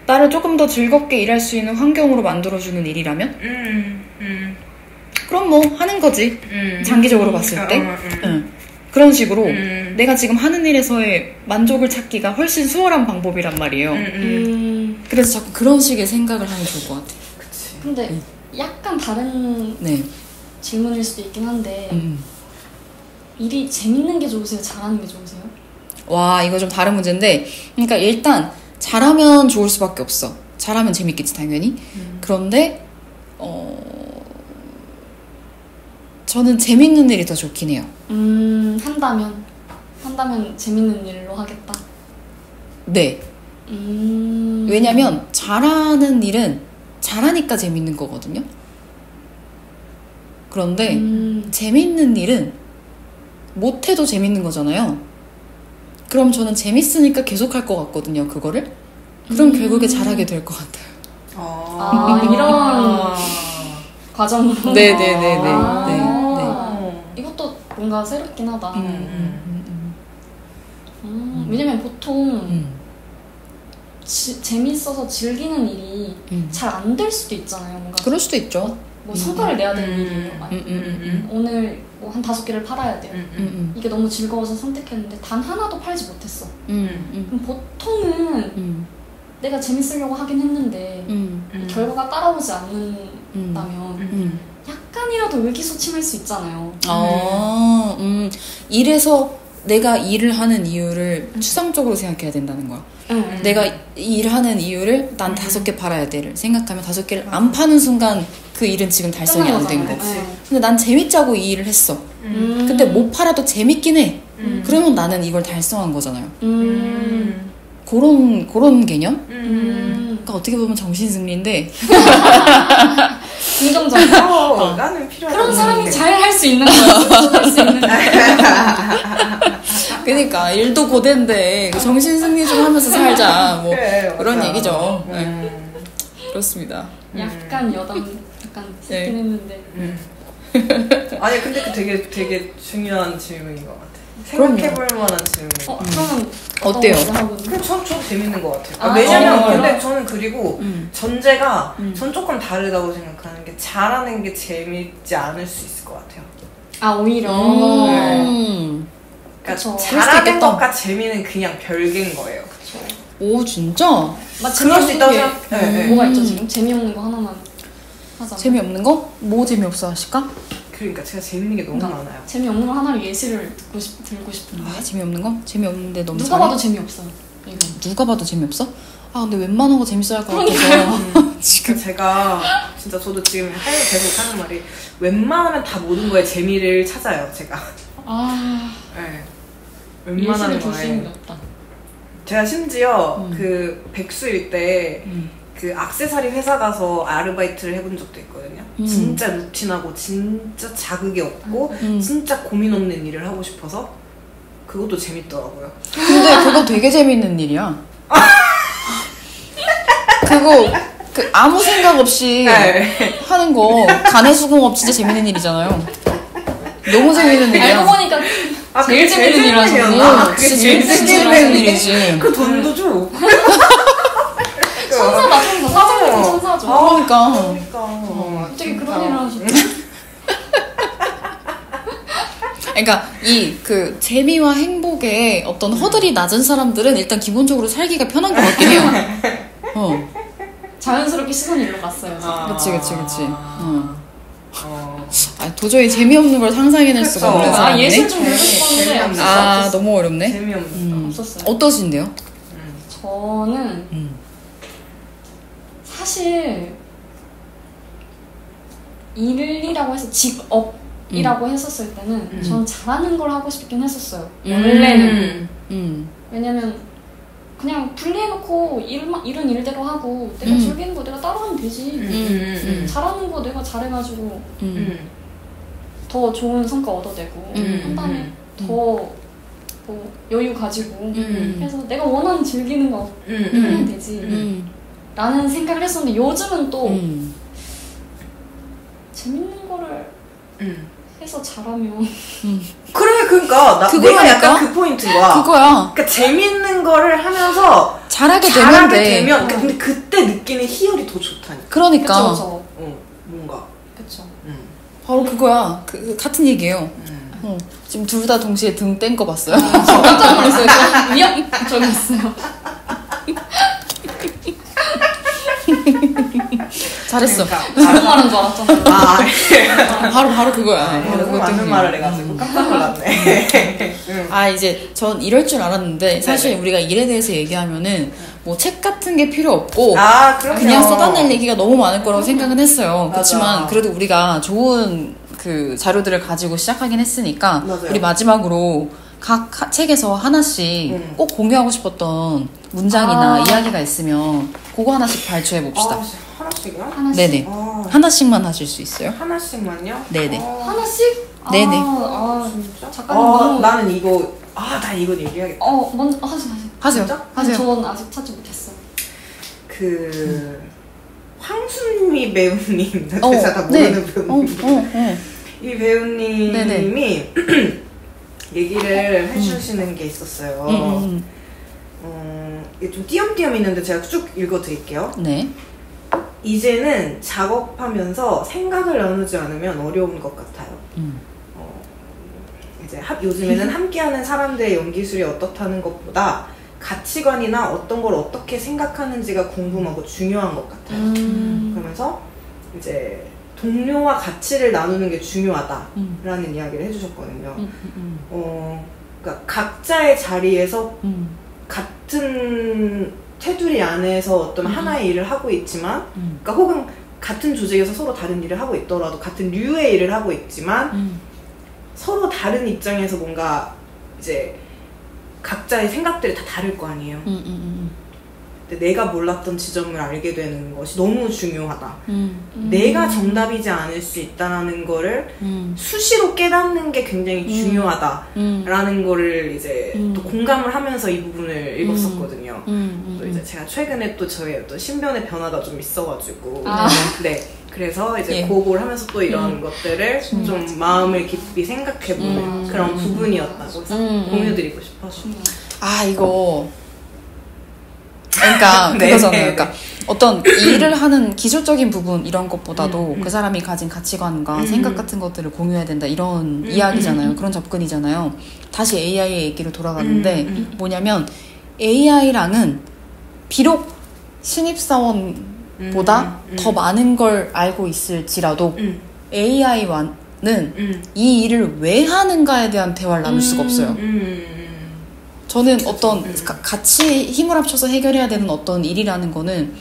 S3: 나를 조금 더 즐겁게 일할 수 있는 환경으로 만들어주는 일이라면 그럼 뭐 하는 거지. 장기적으로 봤을 때. 그런 식으로 내가 지금 하는 일에서의 만족을 찾기가 훨씬 수월한 방법이란 말이에요. 그래서 자꾸 그런 식의 생각을 하면 좋을 것 같아요.
S1: 그치.
S2: 근데 약간 다른
S3: 네.
S2: 질문일 수도 있긴 한데 일이 재밌는 게 좋으세요? 잘하는 게 좋으세요?
S3: 와, 이거 좀 다른 문제인데, 그러니까 일단 잘하면 좋을 수밖에 없어. 잘하면 재밌겠지 당연히. 그런데 저는 재밌는 일이 더 좋긴 해요.
S2: 한다면 재밌는 일로 하겠다.
S3: 네. 왜냐면 잘하는 일은 잘하니까 재밌는 거거든요. 그런데 재밌는 일은 못해도 재밌는 거잖아요. 그럼 저는 재밌으니까 계속 할 것 같거든요, 그거를. 그럼 결국에 잘하게 될 것 같아요.
S2: 이런 과정으로.
S3: 네네네네.
S2: 이것도 뭔가 새롭긴 하다. 왜냐면 보통 재밌어서 즐기는 일이 잘 안 될 수도 있잖아요. 뭔가
S3: 그럴 수도 있죠.
S2: 뭐 성과를 내야 되는 일이에요. 오늘 뭐 한 5개를 팔아야 돼요. 이게 너무 즐거워서 선택했는데 단 하나도 팔지 못했어. 그럼 보통은 내가 재밌으려고 하긴 했는데 결과가 따라오지 않는다면 약간이라도 의기소침할 수 있잖아요.
S3: 일에서 내가 일을 하는 이유를 추상적으로 생각해야 된다는 거야. 내가 일하는 이유를 난 5개 팔아야 돼를 생각하면 5개를 안 파는 순간 그 일은 지금 달성이 안 된 거. 근데 난 재밌자고 이 일을 했어. 근데 못 팔아도 재밌긴 해. 그러면 나는 이걸 달성한 거잖아요. 그런 개념? 그러니까 어떻게 보면 정신승리인데
S2: 긍정적인.
S1: 나는 필요하다.
S2: 그런 사람이 잘 할 수 있는 거야. 할 수 있는
S3: 그러니까 일도 고된데 정신승리 좀 하면서 살자. 뭐
S1: 그래,
S3: 그런
S1: 맞아.
S3: 얘기죠. 네. 그렇습니다.
S2: 약간 있긴 했는데.
S1: 아니 근데 그 되게 중요한 질문인 것 같아.
S3: 그럼요.
S1: 생각해볼 만한 질문인 것 같아.
S2: 그러면
S3: 어때요?
S1: 그럼 전 재밌는 것 같아요. 왜냐면 근데 저는 그리고 전제가 전 조금 다르다고 생각하는 게 잘하는 게 재밌지 않을 수 있을 것 같아요.
S2: 오히려.
S1: 그러니까 잘하는 것과 재미는 그냥 별개인 거예요.
S2: 그쵸.
S3: 오, 진짜?
S1: 그럴 수 있다고 생각해요.
S2: 뭐가 있죠 지금? 재미없는 거 하나만 하자.
S3: 재미없는 거? 뭐 재미없어 하실까?
S1: 그러니까 제가 재밌는 게 너무 많아요.
S2: 재미없는 거 하나를 예시를 들고 싶은데.
S3: 재미없는 거? 재미없는데 너무
S2: 누가
S3: 잘해?
S2: 봐도 재미없어요. 이거.
S3: 누가 봐도 재미없어? 근데 웬만한 거 재밌어야 할 것 같아서
S1: 지금 제가 진짜 저도 지금 계속 하는 말이 웬만하면 다 모든 거에 재미를 찾아요. 제가. 네. 웬만하면
S2: 예시를 줄 수 있는 게 없다.
S1: 제가 심지어 그 백수일 때 그 액세서리 회사 가서 아르바이트를 해본 적도 있거든요. 진짜 루틴하고 진짜 자극이 없고 진짜 고민 없는 일을 하고 싶어서 그것도 재밌더라고요.
S3: 근데 그거 되게 재밌는 일이야. 그 아무 생각 없이 하는 거 간의 수공업 진짜 재밌는 일이잖아요. 너무 재밌는 일이야.
S2: 알고 보니까 제일 재밌는 일 하셨네.
S1: 그게
S3: 진짜
S1: 제일
S3: 재밌는 일이지.
S1: 그 돈도 줘.
S2: 천사다 천사. 사장님 천사죠.
S3: 그러니까.
S2: 어떻게 그런 일을 하셨지?
S3: 그러니까 그 재미와 행복에 어떤 허들이 낮은 사람들은 일단 기본적으로 살기가 편한 것 같긴 해요.
S2: 자연스럽게 시선이 일로 갔어요.
S3: 그치. 도저히 재미없는 걸 상상해낼 수가 없는 사람이네.
S2: 예술 좀 보고 싶었는데
S3: 너무 어렵네.
S1: 재미없는
S2: 없었어요.
S3: 어떠신데요?
S2: 저는 사실 일이라고 해서 직업이라고 했었을 때는 전 잘하는 걸 하고 싶긴 했었어요. 원래는. 왜냐면 그냥 분리해놓고 일은 일대로 하고 내가 즐기는 거 내가 따라하면 되지. 잘하는 거 내가 잘해가지고 더 좋은 성과 얻어내고 한 다음에 더 뭐 여유 가지고 해서 내가 원하는 즐기는 거 하면 되지. 라는 생각을 했었는데 요즘은 또 재밌는 거를 해서 잘하면
S1: 그래 그러니까 내가 약간 그 포인트인 거야.
S3: 그거야.
S1: 그러니까 재밌는 거를 하면서
S3: 잘하게
S1: 되면 근데 그때 느끼는 희열이 더 좋다니까.
S3: 그러니까
S2: 그쵸.
S1: 뭔가
S2: 그쵸.
S3: 바로 그거야. 같은 얘기예요. 지금 둘 다 동시에 등 뗀 거 봤어요?
S2: 깜짝 놀랐어요. 저 위협적이었어요.
S3: 잘했어.
S2: 잘못 말한 줄 알았잖아요.
S3: 바로 그거야.
S1: 너무 맞는 말을 해가지고 깜짝 놀랐네.
S3: 이제 전 이럴 줄 알았는데 사실
S1: 네네.
S3: 우리가 일에 대해서 얘기하면은 뭐 책 같은 게 필요 없고
S1: 그럼요.
S3: 그냥 쏟아낼 얘기가 너무 많을 거라고 생각은 했어요.
S1: 맞아.
S3: 그렇지만 그래도 우리가 좋은 그 자료들을 가지고 시작하긴 했으니까
S1: 맞아요.
S3: 우리 마지막으로 각 책에서 하나씩 꼭 공유하고 싶었던 문장이나 이야기가 있으면 그거 하나씩 발췌해 봅시다.
S1: 하나씩이요?
S2: 하나씩?
S3: 네네. 하나씩만 하실 수 있어요?
S1: 하나씩만요?
S3: 네네.
S2: 하나씩?
S3: 네네.
S1: 진짜?
S2: 작가님 너무
S1: 나는 이거 난 이건 얘기해야겠다.
S2: 먼저 하세요.
S1: 진짜?
S3: 하세요.
S2: 전 아직 찾지 못했어요.
S1: 황순미 배우님, 제가 다 모르는 배우님. 이 배우님이
S3: 네네.
S1: 얘기를 해주시는 게 있었어요. 이게 좀 띄엄띄엄 있는데 제가 쭉 읽어드릴게요.
S3: 네.
S1: 이제는 작업하면서 생각을 나누지 않으면 어려운 것 같아요. 이제 요즘에는 함께하는 사람들의 연기술이 어떻다는 것보다 가치관이나 어떤 걸 어떻게 생각하는지가 궁금하고 중요한 것 같아요. 그러면서 이제 동료와 가치를 나누는 게 중요하다라는 이야기를 해주셨거든요. 그러니까 각자의 자리에서 같은 테두리 안에서 어떤 하나의 일을 하고 있지만, 그러니까 혹은 같은 조직에서 서로 다른 일을 하고 있더라도 같은 류의 일을 하고 있지만 서로 다른 입장에서 뭔가 이제 각자의 생각들이 다 다를 거 아니에요. 근데 내가 몰랐던 지점을 알게 되는 것이 너무 중요하다. 내가 정답이지 않을 수 있다는 거를 수시로 깨닫는 게 굉장히 중요하다라는 거를 이제 또 공감을 하면서 이 부분을 읽었었거든요. 또 이제 제가 최근에 또 저의 어떤 신변의 변화가 좀 있어가지고 네. 그래서 이제 그걸 하면서 또 이런 것들을 좀 마음을 깊이 생각해보는 그런 부분이었다고 공유드리고 싶어서.
S3: 이거 그러니까 그거잖아요. 그러니까 어떤 일을 하는 기술적인 부분 이런 것보다도 그 사람이 가진 가치관과 생각 같은 것들을 공유해야 된다 이런 이야기잖아요. 그런 접근이잖아요. 다시 AI의 얘기로 돌아가는데 뭐냐면 AI랑은 비록 신입사원보다 더 많은 걸 알고 있을지라도 AI와는 이 일을 왜 하는가에 대한 대화를 나눌 수가 없어요. 저는 어떤 같이 힘을 합쳐서 해결해야 되는 어떤 일이라는 거는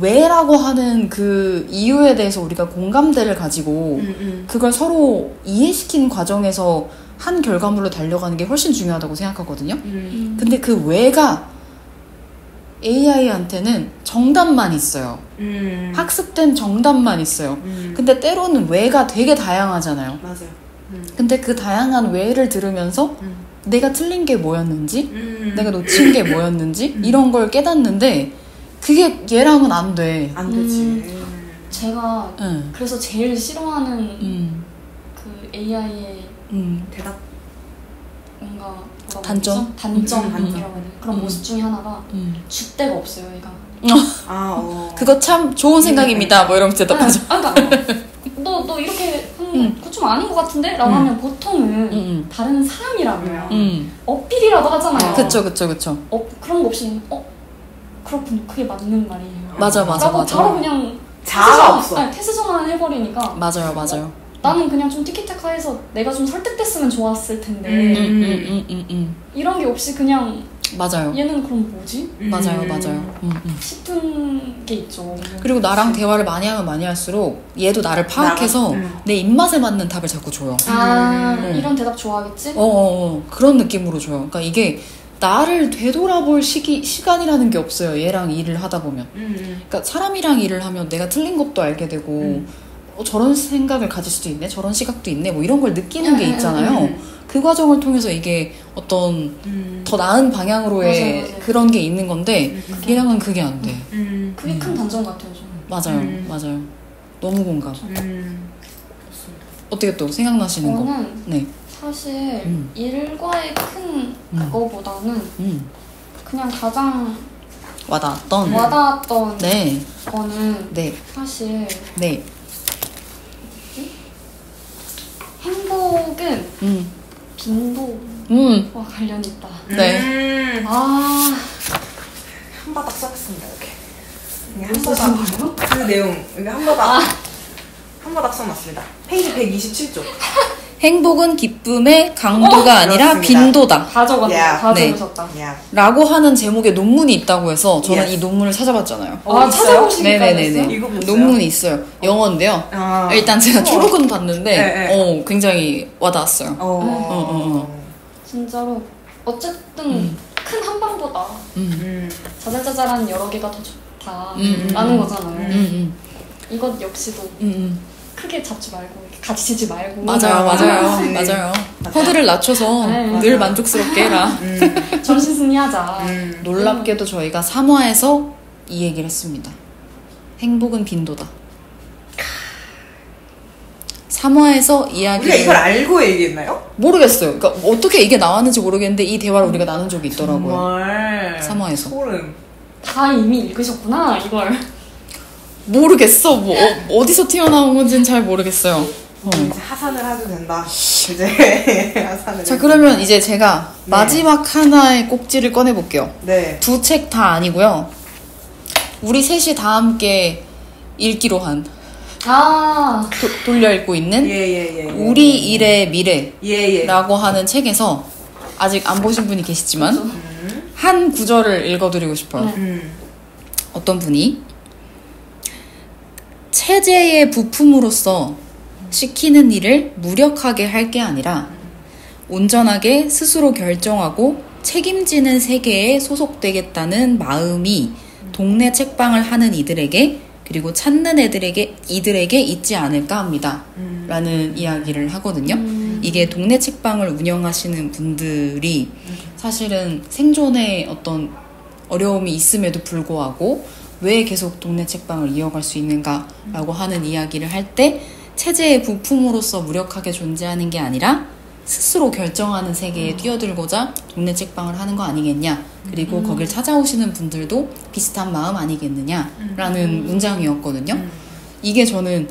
S3: 왜라고 하는 그 이유에 대해서 우리가 공감대를 가지고 그걸 서로 이해시킨 과정에서 한 결과물로 달려가는 게 훨씬 중요하다고 생각하거든요. 근데 그 왜가 AI한테는 정답만 있어요. 학습된 정답만 있어요. 근데 때로는 왜가 되게 다양하잖아요.
S1: 맞아요.
S3: 근데 그 다양한 왜를 들으면서 내가 틀린 게 뭐였는지 내가 놓친 게 뭐였는지 이런 걸 깨닫는데 그게 얘랑은 안 돼.
S1: 안 되지.
S2: 제가 그래서 제일 싫어하는 그 AI의
S1: 대답
S2: 뭔가
S3: 단점?
S2: 단점이라고 해야 되나? 그런 모습 중에 하나가 줏대가 없어요, 얘가.
S3: 그거 참 좋은 생각입니다. 뭐 이러면서 대답하죠.
S2: 그러니까 너 이렇게 그거 좀 아닌 것 같은데? 라고 하면 보통은 다른 사람이라면 어필이라도 하잖아요.
S3: 그쵸.
S2: 그런 거 없이 그렇군, 그게 맞는 말이에요.
S3: 맞아.
S2: 라고 바로 그냥
S1: 자아가 없어.
S2: 태세 전환을 해버리니까.
S3: 맞아요.
S2: 나는 그냥 좀 티키타카해서 내가 좀 설득됐으면 좋았을 텐데 이런 게 없이 그냥
S3: 맞아요.
S2: 얘는 그럼 뭐지?
S3: 맞아요.
S2: 싶은 게 있죠.
S3: 그리고 나랑 대화를 많이 하면 많이 할수록 얘도 나를 파악해서 내 입맛에 맞는 답을 자꾸 줘요.
S2: 이런 대답 좋아하겠지?
S3: 그런 느낌으로 줘요. 그러니까 이게 나를 되돌아볼 시간이라는 게 없어요. 얘랑 일을 하다 보면. 그러니까 사람이랑 일을 하면 내가 틀린 것도 알게 되고 저런 생각을 가질 수도 있네, 저런 시각도 있네, 뭐 이런 걸 느끼는 게 있잖아요. 그 과정을 통해서 이게 어떤 더 나은 방향으로의
S2: 맞아요.
S3: 그런 게 있는 건데 얘랑은 그게 안 돼.
S2: 그게 큰 단점 같아요, 저는.
S3: 맞아요, 맞아요. 너무 공감. 어떻게 또 생각나시는 거?
S2: 저는
S3: 네.
S2: 사실 일과의 큰 그거보다는 그냥 가장 와닿았던
S3: 네.
S2: 거는
S3: 네.
S2: 사실
S3: 네.
S2: 행복은 빈도와 관련이 있다.
S3: 네.
S2: 아,
S1: 한 바닥 써놨습니다. 이렇게. 한
S2: 무슨
S1: 바닥. 그 내용 여기 한 바닥. 한 바닥 써놨습니다. 페이지 127쪽.
S3: 행복은 기쁨의 강도가 아니라
S1: 그렇습니다.
S3: 빈도다.
S2: 다 적었네.
S1: 야,
S2: 다
S3: 네.
S2: 적으셨다.
S1: 야.
S3: 라고 하는 제목의 논문이 있다고 해서 저는
S1: Yes.
S3: 이 논문을 찾아봤잖아요.
S2: 아,
S1: 있어요?
S2: 찾아보시니까
S3: 네네네네.
S1: 이거 보세요.
S3: 논문이 있어요. 영어인데요.
S1: 아.
S3: 일단 제가 초록은 봤는데
S1: 네.
S3: 굉장히 와닿았어요.
S2: 진짜로 어쨌든 큰 한방보다 자잘자잘한 여러 개가 더 좋다라는 거잖아요. 이것 역시도 크게 잡지 말고 같이 치지 말고
S3: 맞아요. 허들을 낮춰서
S2: 네,
S3: 늘 만족스럽게 해라.
S2: 전신승리하자.
S3: 놀랍게도 저희가 3화에서 이 얘기를 했습니다. 행복은 빈도다. 3화에서 이야기를
S1: 우리가 이걸 알고 얘기했나요?
S3: 모르겠어요. 그러니까 어떻게 이게 나왔는지 모르겠는데 이 대화를 우리가 나눈 적이 있더라고요.
S1: 정말
S3: 3화에서.
S1: 소름.
S2: 다 이미 읽으셨구나 이걸.
S3: 모르겠어. 뭐 어디서 튀어나온 건지는 잘 모르겠어요.
S1: 이제 하산을 해도 된다. 이제 하산을.
S3: 자, 그러면 이제 제가
S1: 네.
S3: 마지막 하나의 꼭지를 꺼내볼게요.
S1: 네.
S3: 두 책 다 아니고요. 우리 셋이 다 함께 읽기로 한 돌려 읽고 있는 우리 일의 미래라고 하는 책에서 아직 안 보신 분이 계시지만 한 구절을 읽어드리고 싶어요. 어떤 분이 체제의 부품으로서 시키는 일을 무력하게 할 게 아니라 온전하게 스스로 결정하고 책임지는 세계에 소속되겠다는 마음이 동네 책방을 하는 이들에게 그리고 찾는 이들에게 있지 않을까 합니다. 라는 이야기를 하거든요. 이게 동네 책방을 운영하시는 분들이 사실은 생존에 어떤 어려움이 있음에도 불구하고 왜 계속 동네 책방을 이어갈 수 있는가라고 하는 이야기를 할 때 체제의 부품으로서 무력하게 존재하는 게 아니라 스스로 결정하는 세계에 뛰어들고자 동네 책방을 하는 거 아니겠냐. 그리고 거길 찾아오시는 분들도 비슷한 마음 아니겠느냐라는 문장이었거든요. 이게 저는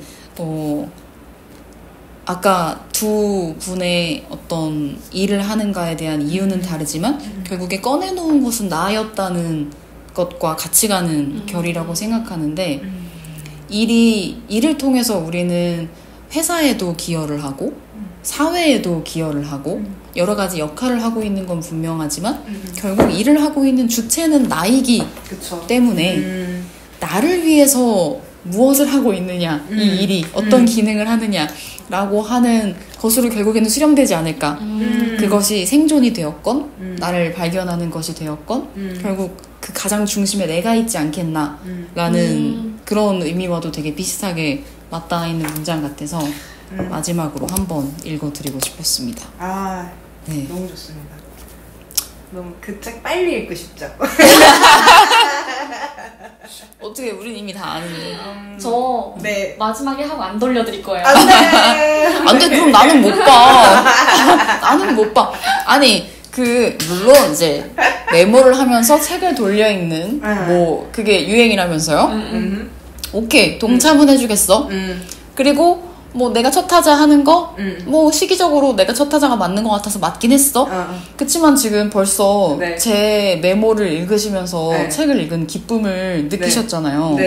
S3: 아까 두 분의 어떤 일을 하는가에 대한 이유는 다르지만 결국에 꺼내놓은 것은 나였다는 것과 같이 가는 결이라고 생각하는데 일을 통해서 우리는 회사에도 기여를 하고 사회에도 기여를 하고 여러 가지 역할을 하고 있는 건 분명하지만 결국 일을 하고 있는 주체는 나이기 때문에 나를 위해서 무엇을 하고 있느냐 이 일이 어떤 기능을 하느냐라고 하는 것으로 결국에는 수렴되지 않을까. 그것이 생존이 되었건 나를 발견하는 것이 되었건 결국 그 가장 중심에 내가 있지 않겠나라는 그런 의미와도 되게 비슷하게 맞닿아 있는 문장 같아서 마지막으로 한번 읽어드리고 싶었습니다.
S1: 네. 너무 좋습니다. 너무 그 책 빨리 읽고 싶죠?
S3: 어떻게 우린 이미 다 아는데.
S2: 저 마지막에 하고 안 돌려드릴 거예요.
S3: 안 돼. 그럼 나는 못 봐. 나는 못 봐. 아니 물론 이제 메모를 하면서 책을 돌려 읽는 뭐 그게 유행이라면서요. 오케이, 동참은 해주겠어. 그리고 뭐 내가 첫 타자 하는 거 뭐 시기적으로 내가 첫 타자가 맞는 것 같아서 맞긴 했어. 그치만 지금 벌써 제 메모를 읽으시면서 책을 읽은 기쁨을 느끼셨잖아요.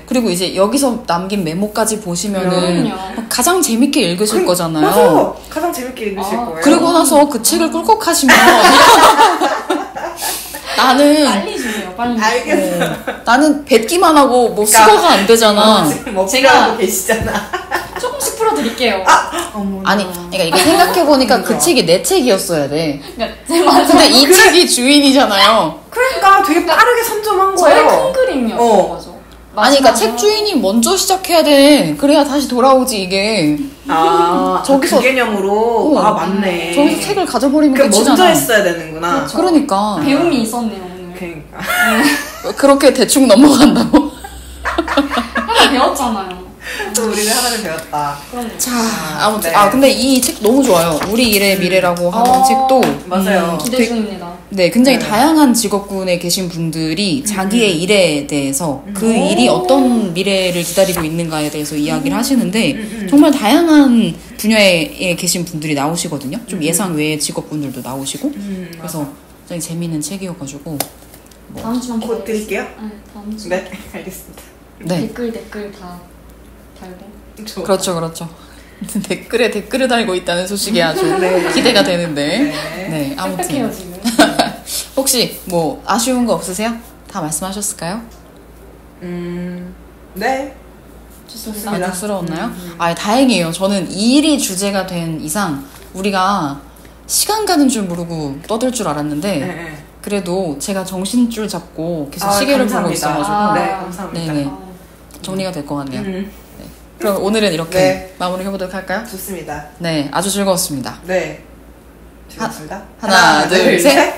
S3: 그리고 이제 여기서 남긴 메모까지 보시면은 가장 재밌게 읽으실 거잖아요.
S1: 맞아요. 가장 재밌게 읽으실 거예요.
S3: 그리고 나서 그 책을 꿀꺽하시면 나는
S2: 빨리 주세요. 빨리.
S1: 알겠어요.
S3: 나는 뱉기만 하고 뭐 수거가 안 되잖아.
S1: 지금 먹으라고 계시잖아.
S2: 조금씩 풀어드릴게요.
S3: 아니, 그러니까 이게 생각해보니까 그 책이 내 책이었어야 돼.
S2: 그러니까
S3: 근데 이 책이 주인이잖아요.
S1: 그러니까 되게 빠르게 선점한 거예요.
S2: 저의 큰 그림이었던 거죠.
S3: 아니, 그러니까 책 주인이 먼저 시작해야 돼. 그래야 다시 돌아오지, 이게.
S1: 저기서 그 개념으로. 맞네.
S3: 저기서 책을 가져버리면 끝이잖아.
S1: 먼저 했어야 되는구나.
S3: 그러니까.
S2: 배움이 있었네요, 오늘.
S1: 그러니까.
S3: 그렇게 대충 넘어간다고?
S2: 하나 배웠잖아요.
S1: 또 우리는 하나를 배웠다.
S2: 그럼
S3: 자, 아무튼
S1: 네.
S3: 근데 이 책 너무 좋아요. 우리 일의 미래라고 하는 책도
S1: 맞아요.
S2: 기대 중입니다.
S3: 네, 굉장히
S1: 네.
S3: 다양한 직업군에 계신 분들이 자기의 일에 대해서 그 일이 어떤 미래를 기다리고 있는가에 대해서 이야기를 하시는데 정말 다양한 분야에 계신 분들이 나오시거든요. 좀 예상 외의 직업군들도 나오시고 그래서 굉장히 재미있는 책이어가지고
S2: 다음 주만
S1: 곧 드릴게요.
S2: 네, 다음 주.
S1: 네, 알겠습니다.
S3: 네,
S2: 댓글 다 달고.
S3: 그렇죠. 댓글에 댓글을 달고 있다는 소식이 아주
S1: 네.
S3: 기대가 되는데
S1: 네.
S3: 네, 아무튼
S2: 빽빽해요 지금.
S3: 혹시 뭐 아쉬운 거 없으세요? 다 말씀하셨을까요?
S1: 네.
S2: 좋습니다.
S1: 좋습니다.
S3: 만족스러웠나요? 다행이에요. 저는 이 일이 주제가 된 이상 우리가 시간 가는 줄 모르고 떠들 줄 알았는데
S1: 네.
S3: 그래도 제가 정신줄 잡고 계속 시계를 보고
S1: 감사합니다.
S3: 있어가지고
S1: 네, 감사합니다.
S3: 네네.
S2: 아,
S3: 정리가 될 것 같네요. 그럼 오늘은 이렇게
S1: 네.
S3: 마무리해보도록 할까요?
S1: 좋습니다.
S3: 네, 아주 즐거웠습니다.
S1: 네. 즐겁습니다.
S3: 하나, 둘, 셋.
S1: 셋.